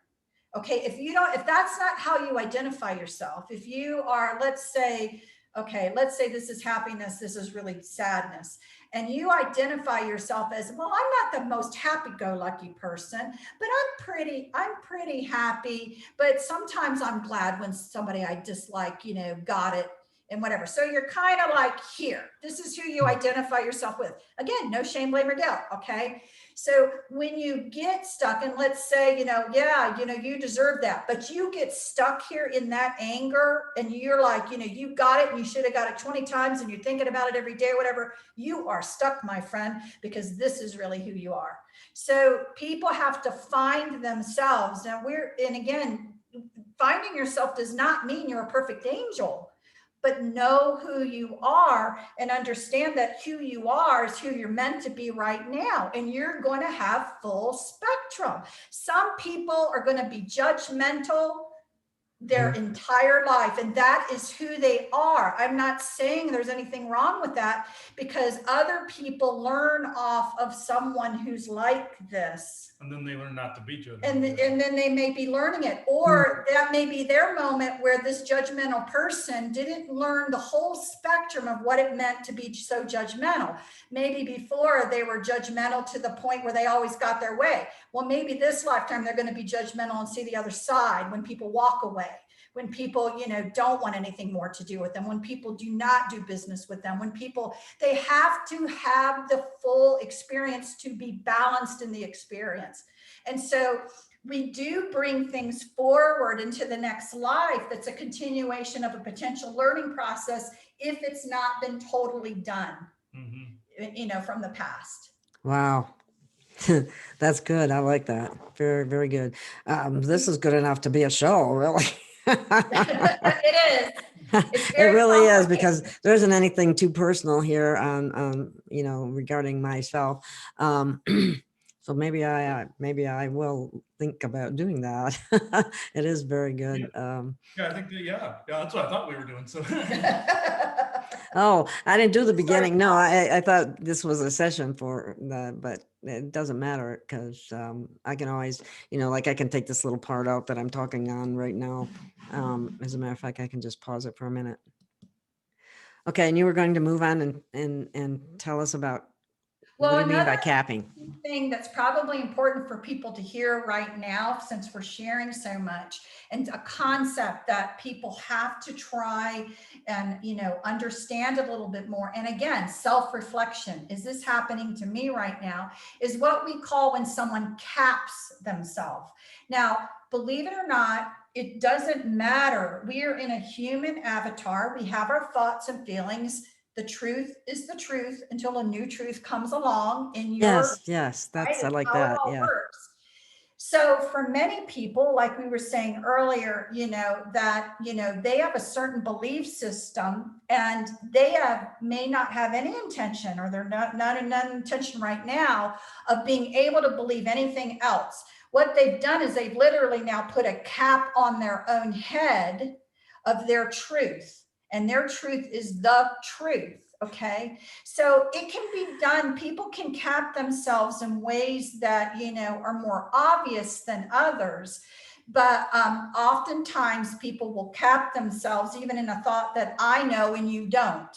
Okay, if that's not how you identify yourself, if you are, let's say this is happiness, this is really sadness, and you identify yourself as, well, I'm not the most happy-go-lucky person, but I'm pretty happy, but sometimes I'm glad when somebody I dislike, got it and whatever. So you're kind of like, here, this is who you identify yourself with. Again, no shame, blame, or guilt. Okay. So when you get stuck, and let's say, you deserve that, but you get stuck here in that anger, and you're like, you got it, and you should have got it 20 times, and you're thinking about it every day, whatever, you are stuck, my friend, because this is really who you are. So people have to find themselves. Now and again, finding yourself does not mean you're a perfect angel, but know who you are and understand that who you are is who you're meant to be right now. And you're going to have full spectrum. Some people are going to be judgmental their entire life, and that is who they are. I'm not saying there's anything wrong with that, because other people learn off of someone who's like this. And then they learn not to be judgmental. And then they may be learning it, or that may be their moment where this judgmental person didn't learn the whole spectrum of what it meant to be so judgmental. Maybe before they were judgmental to the point where they always got their way. Well, maybe this lifetime they're going to be judgmental and see the other side when people walk away, when people, don't want anything more to do with them, when people do not do business with them, when people, they have to have the full experience to be balanced in the experience. And so we do bring things forward into the next life that's a continuation of a potential learning process if it's not been totally done, from the past. Wow. That's good. I like that. Very, very good. This is good enough to be a show, really. It is. It's It very really is, complicated. because there isn't anything too personal here on regarding myself. So maybe I will think about doing that. It is very good. Yeah, I think that, yeah, that's what I thought we were doing. So, Oh, I didn't do the Start beginning. No, I thought this was a session for that, but it doesn't matter, because I can always, like, I can take this little part out that I'm talking on right now. As a matter of fact, I can just pause it for a minute. Okay, and you were going to move on and tell us about, what do you mean by another capping? thing that's probably important for people to hear right now, since we're sharing so much, and a concept that people have to try and understand a little bit more, and again, self-reflection, is this happening to me right now, is what we call when someone caps themselves. Now, believe it or not, it doesn't matter. We are in a human avatar. We have our thoughts and feelings. The truth is the truth until a new truth comes along in your Yes, right. I It's like how it that. all Yeah. works. So for many people, like we were saying earlier, that they have a certain belief system, and they may not have any intention, or they're not in intention right now of being able to believe anything else. What they've done is they've literally now put a cap on their own head of their truth, and their truth is the truth. Okay. So it can be done. People can cap themselves in ways that, are more obvious than others. But oftentimes people will cap themselves even in a thought that I know and you don't.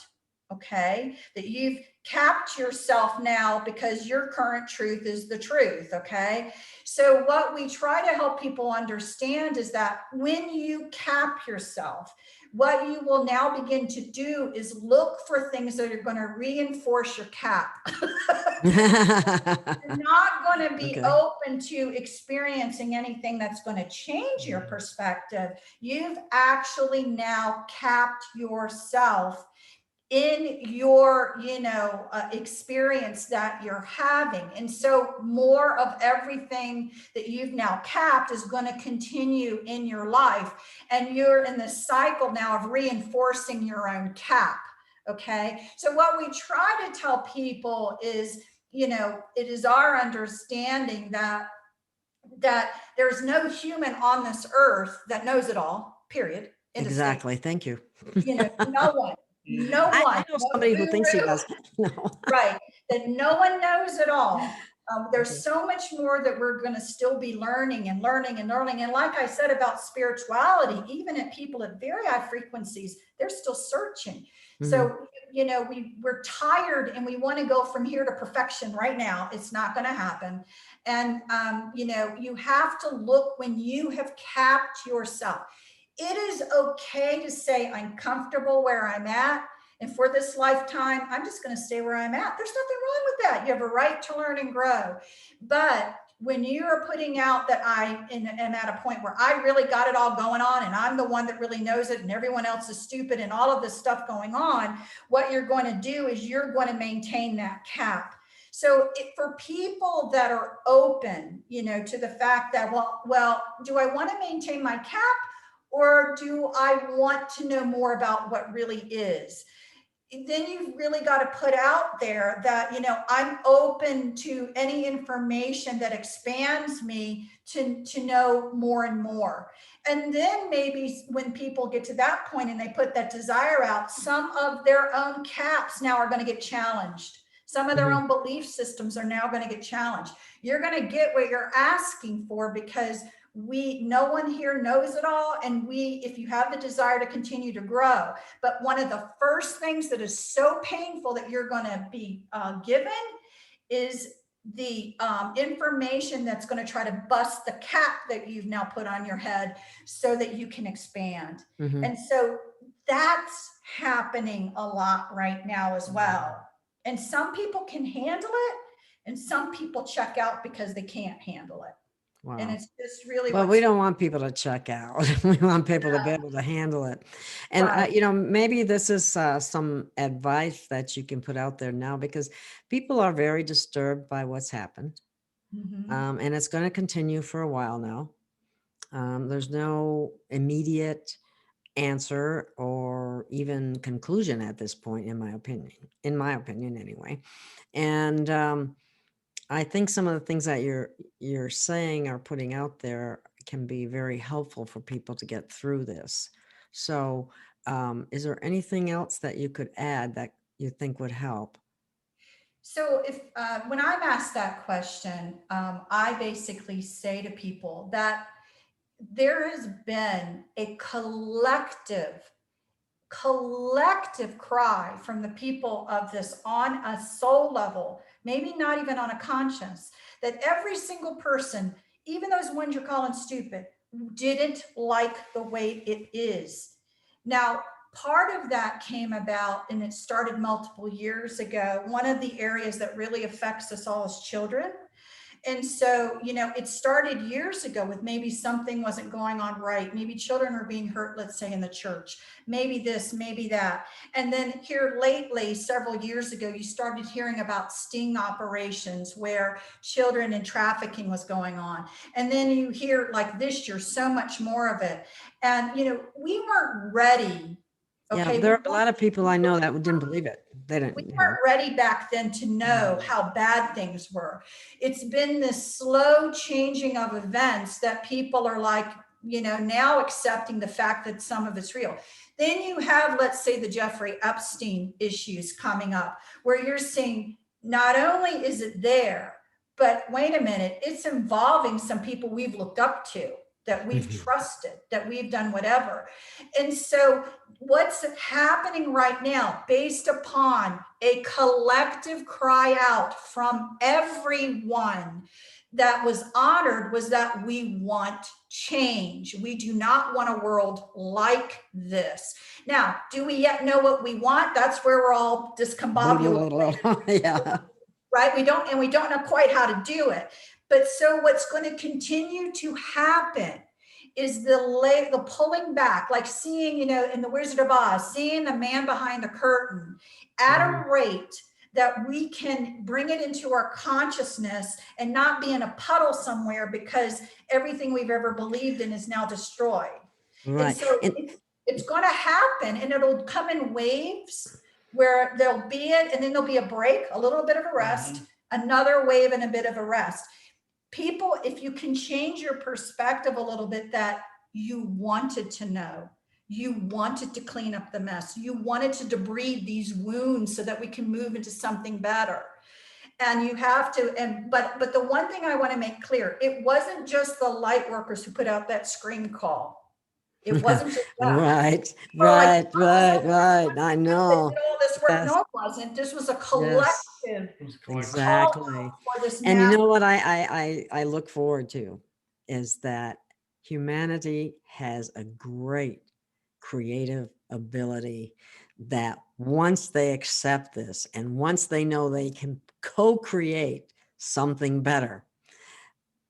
Okay. That you've capped yourself now because your current truth is the truth. Okay. So what we try to help people understand is that when you cap yourself, what you will now begin to do is look for things that are going to reinforce your cap. You're not going to be Okay. open to experiencing anything that's going to change your perspective. You've actually now capped yourself in your experience that you're having, and so more of everything that you've now capped is going to continue in your life, and you're in the cycle now of reinforcing your own cap. Okay, so what we try to tell people is, it is our understanding that there's no human on this earth that knows it all, period. End of statement. Exactly. Thank you. No one. No I one, know no somebody who thinks he guru, does. No. right? That no one knows it all. There's Okay. so much more that we're going to still be learning and learning and learning. And like I said about spirituality, even at people at very high frequencies, they're still searching. So, we're tired and we want to go from here to perfection right now. It's not going to happen. And, you have to look when you have capped yourself. It is okay to say, I'm comfortable where I'm at, and for this lifetime, I'm just going to stay where I'm at. There's nothing wrong with that. You have a right to learn and grow. But when you are putting out that I am at a point where I really got it all going on, and I'm the one that really knows it, and everyone else is stupid, and all of this stuff going on, what you're going to do is you're going to maintain that cap. So for people that are open, to the fact that, well, do I want to maintain my cap? Or do I want to know more about what really is? Then you've really got to put out there that, I'm open to any information that expands me to know more and more. And then maybe when people get to that point and they put that desire out, some of their own caps now are going to get challenged. Some of their own belief systems are now going to get challenged. You're going to get what you're asking for, because no one here knows it all. And if you have the desire to continue to grow, but one of the first things that is so painful that you're going to be given is the information that's going to try to bust the cap that you've now put on your head so that you can expand. And so that's happening a lot right now as well. And some people can handle it, and some people check out because they can't handle it. Wow. And it's just really, well, we don't want people to check out. We want people to be able to handle it. And, right. Maybe this is some advice that you can put out there now, because people are very disturbed by what's happened. And it's going to continue for a while now. There's no immediate answer or even conclusion at this point, in my opinion anyway. And I think some of the things that you're saying or putting out there can be very helpful for people to get through this. So is there anything else that you could add that you think would help? So if when I'm asked that question, I basically say to people that there has been a collective cry from the people of this on a soul level, maybe not even on a conscience, that every single person, even those ones you're calling stupid, didn't like the way it is. Now, part of that came about, and it started multiple years ago. One of the areas that really affects us all is children. And so, it started years ago with maybe something wasn't going on right. Maybe children were being hurt, let's say in the church, maybe this, maybe that. And then here lately, several years ago, you started hearing about sting operations where children and trafficking was going on. And then you hear like this year, so much more of it. And, we weren't ready. Okay. Yeah, there are a lot of people I know that didn't believe it. They didn't. We weren't ready back then to know how bad things were. It's been this slow changing of events that people are like, now accepting the fact that some of it's real. Then you have, let's say, the Jeffrey Epstein issues coming up, where you're seeing not only is it there, but wait a minute, it's involving some people we've looked up to, that we've trusted, that we've done whatever. And so what's happening right now, based upon a collective cry out from everyone that was honored, was that we want change. We do not want a world like this. Now, do we yet know what we want? That's where we're all discombobulated. Yeah. Right? We don't know quite how to do it. But so what's going to continue to happen is the pulling back, like seeing, in the Wizard of Oz, seeing the man behind the curtain at a rate that we can bring it into our consciousness and not be in a puddle somewhere because everything we've ever believed in is now destroyed. Right. And so it's going to happen, and it'll come in waves where there'll be it, and then there'll be a break, a little bit of a rest, another wave and a bit of a rest. People, if you can change your perspective a little bit, that you wanted to know, you wanted to clean up the mess, you wanted to debride these wounds so that we can move into something better. And you have to, but the one thing I want to make clear, it wasn't just the light workers who put out that scream call. It wasn't just that. Right. I know. All this work. Yes. No, it wasn't. This was a collective. Yes. Exactly. And you know what I look forward to is that humanity has a great creative ability that once they accept this and once they know they can co-create something better,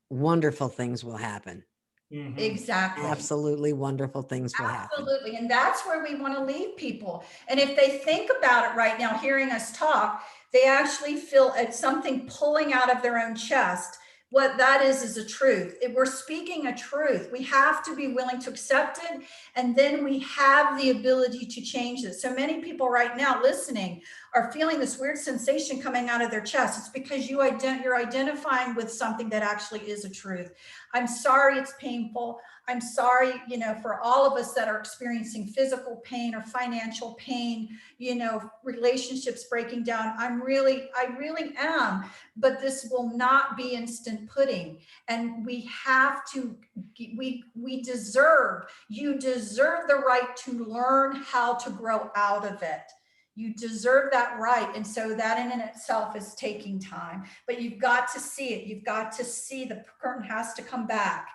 wonderful things will happen. Exactly. Absolutely wonderful things will happen. Absolutely. And that's where we want to leave people. And if they think about it right now, hearing us talk, they actually feel it's something pulling out of their own chest. What that is a truth. If we're speaking a truth, we have to be willing to accept it. And then we have the ability to change it. So many people right now listening are feeling this weird sensation coming out of their chest. It's because you're identifying with something that actually is a truth. I'm sorry it's painful. I'm sorry, for all of us that are experiencing physical pain or financial pain, relationships breaking down. I really am. But this will not be instant pudding. And we have to, you deserve the right to learn how to grow out of it. You deserve that right. And so that in itself is taking time, but you've got to see it. You've got to see the curtain has to come back.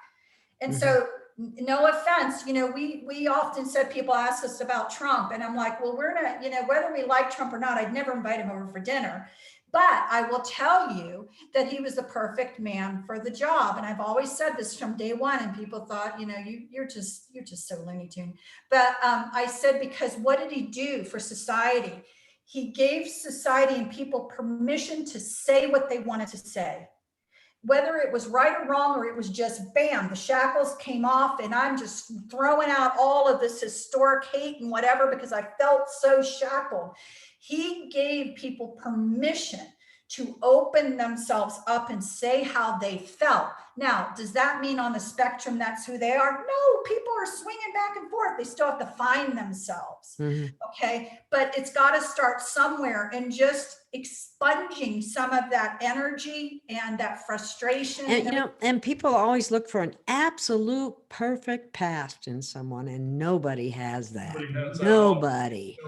And so no offense, we often said, people ask us about Trump, and I'm like, well, we're not, whether we like Trump or not, I'd never invite him over for dinner. But I will tell you that he was the perfect man for the job. And I've always said this from day one, and people thought, you're just so Looney Tune. But I said, because what did he do for society? He gave society and people permission to say what they wanted to say. whether it was right or wrong, or it was just bam, the shackles came off and I'm just throwing out all of this historic hate and whatever because I felt so shackled. He gave people permission to open themselves up and say how they felt. Now, does that mean on the spectrum that's who they are? No, people are swinging back and forth. They still have to find themselves. Okay, but it's got to start somewhere, and just expunging some of that energy and that frustration. And and people always look for an absolute perfect past in someone, and nobody has that. Nobody.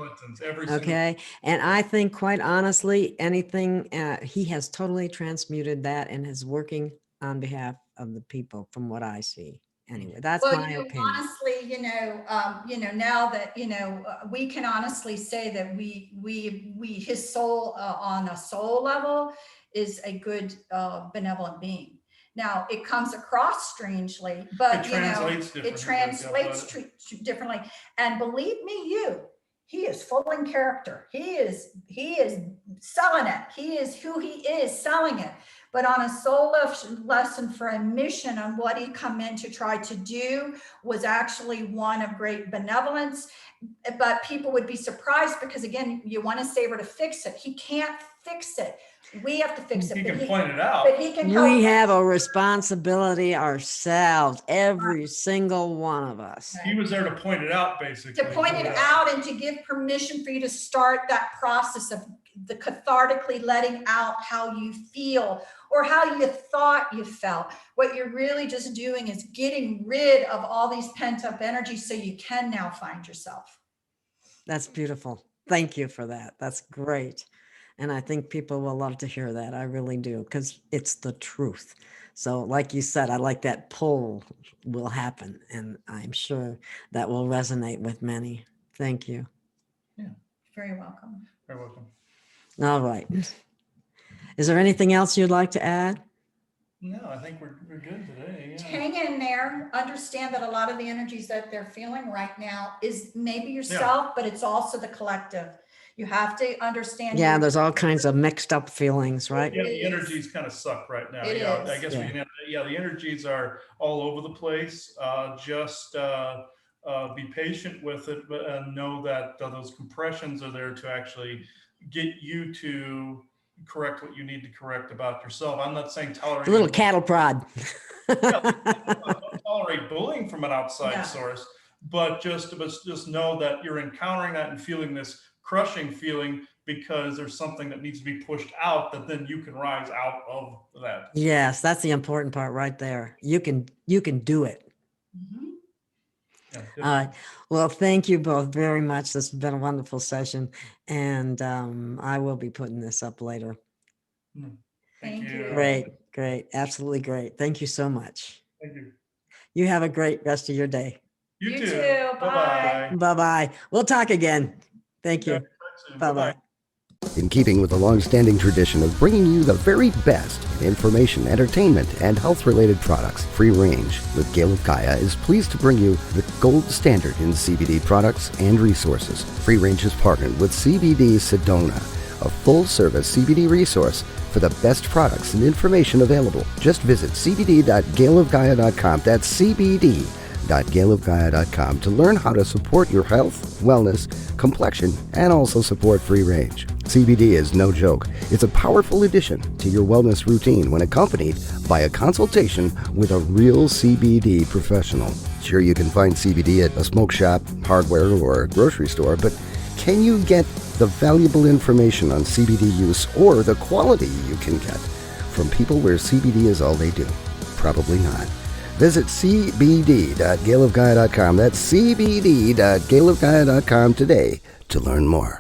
Okay, and I think, quite honestly, anything he has totally transmuted that and is working on behalf of the people, from what I see. Anyway, that's my opinion. Honestly, now that we can honestly say that his soul on a soul level is a good benevolent being. Now it comes across strangely, but it translates differently. And believe me, he is full in character. He is selling it. He is who he is, selling it. But on a soul lesson for a mission on what he come in to try to do was actually one of great benevolence. But people would be surprised because, again, you want to savor to fix it. He can't fix it. We have to fix it. He can point it out. But he can help We have us. a responsibility ourselves, every single one of us. He was there to point it out, basically. To point it out and to give permission for you to start that process of the cathartically letting out how you feel or how you thought you felt. What you're really just doing is getting rid of all these pent up energy so you can now find yourself. That's beautiful. Thank you for that. That's great. And I think people will love to hear that. I really do, because it's the truth. So like you said, I like that pull will happen. And I'm sure that will resonate with many. Thank you. Yeah. Very welcome. Very welcome. All right. Is there anything else you'd like to add? No, I think we're good today. Yeah. Hang in there. Understand that a lot of the energies that they're feeling right now is maybe yourself, but it's also the collective. You have to understand. Yeah, there's all kinds of mixed up feelings, right? Yeah, the energies kind of suck right now. I guess we can have, the energies are all over the place. Just be patient with it, but know that those compressions are there to actually get you to correct what you need to correct about yourself. I'm not saying tolerate a little cattle prod. Tolerate bullying from an outside source, but just know that you're encountering that and feeling this crushing feeling because there's something that needs to be pushed out, that then you can rise out of that. Yes, that's the important part right there. You can do it. Mm-hmm. Yeah, All right. Well, thank you both very much. This has been a wonderful session, and I will be putting this up later. Thank you. Great. Absolutely great. Thank you so much. Thank you. You have a great rest of your day. You too. Bye. Bye-bye. We'll talk again. Thank you. Bye-bye. In keeping with the long-standing tradition of bringing you the very best in information, entertainment, and health-related products, Free Range with Gail of Gaia is pleased to bring you the gold standard in CBD products and resources. Free Range has partnered with CBD Sedona, a full-service CBD resource for the best products and information available. Just visit cbd.gailofgaia.com. That's cbd.gailofgaia.com to learn how to support your health, wellness, complexion, and also support Free Range. CBD is no joke. It's a powerful addition to your wellness routine when accompanied by a consultation with a real CBD professional. Sure, you can find CBD at a smoke shop, hardware, or a grocery store, but can you get the valuable information on CBD use or the quality you can get from people where CBD is all they do? Probably not. Visit cbd.gailofgaia.com. That's cbd.gailofgaia.com today to learn more.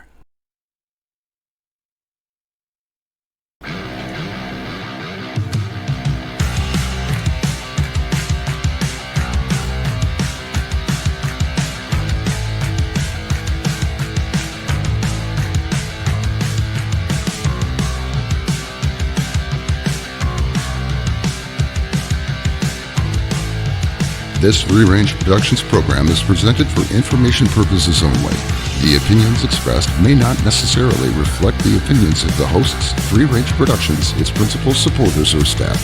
This Free Range Productions program is presented for information purposes only. The opinions expressed may not necessarily reflect the opinions of the hosts, Free Range Productions, its principal supporters, or staff.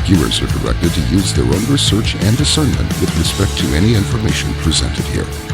Viewers are directed to use their own research and discernment with respect to any information presented here.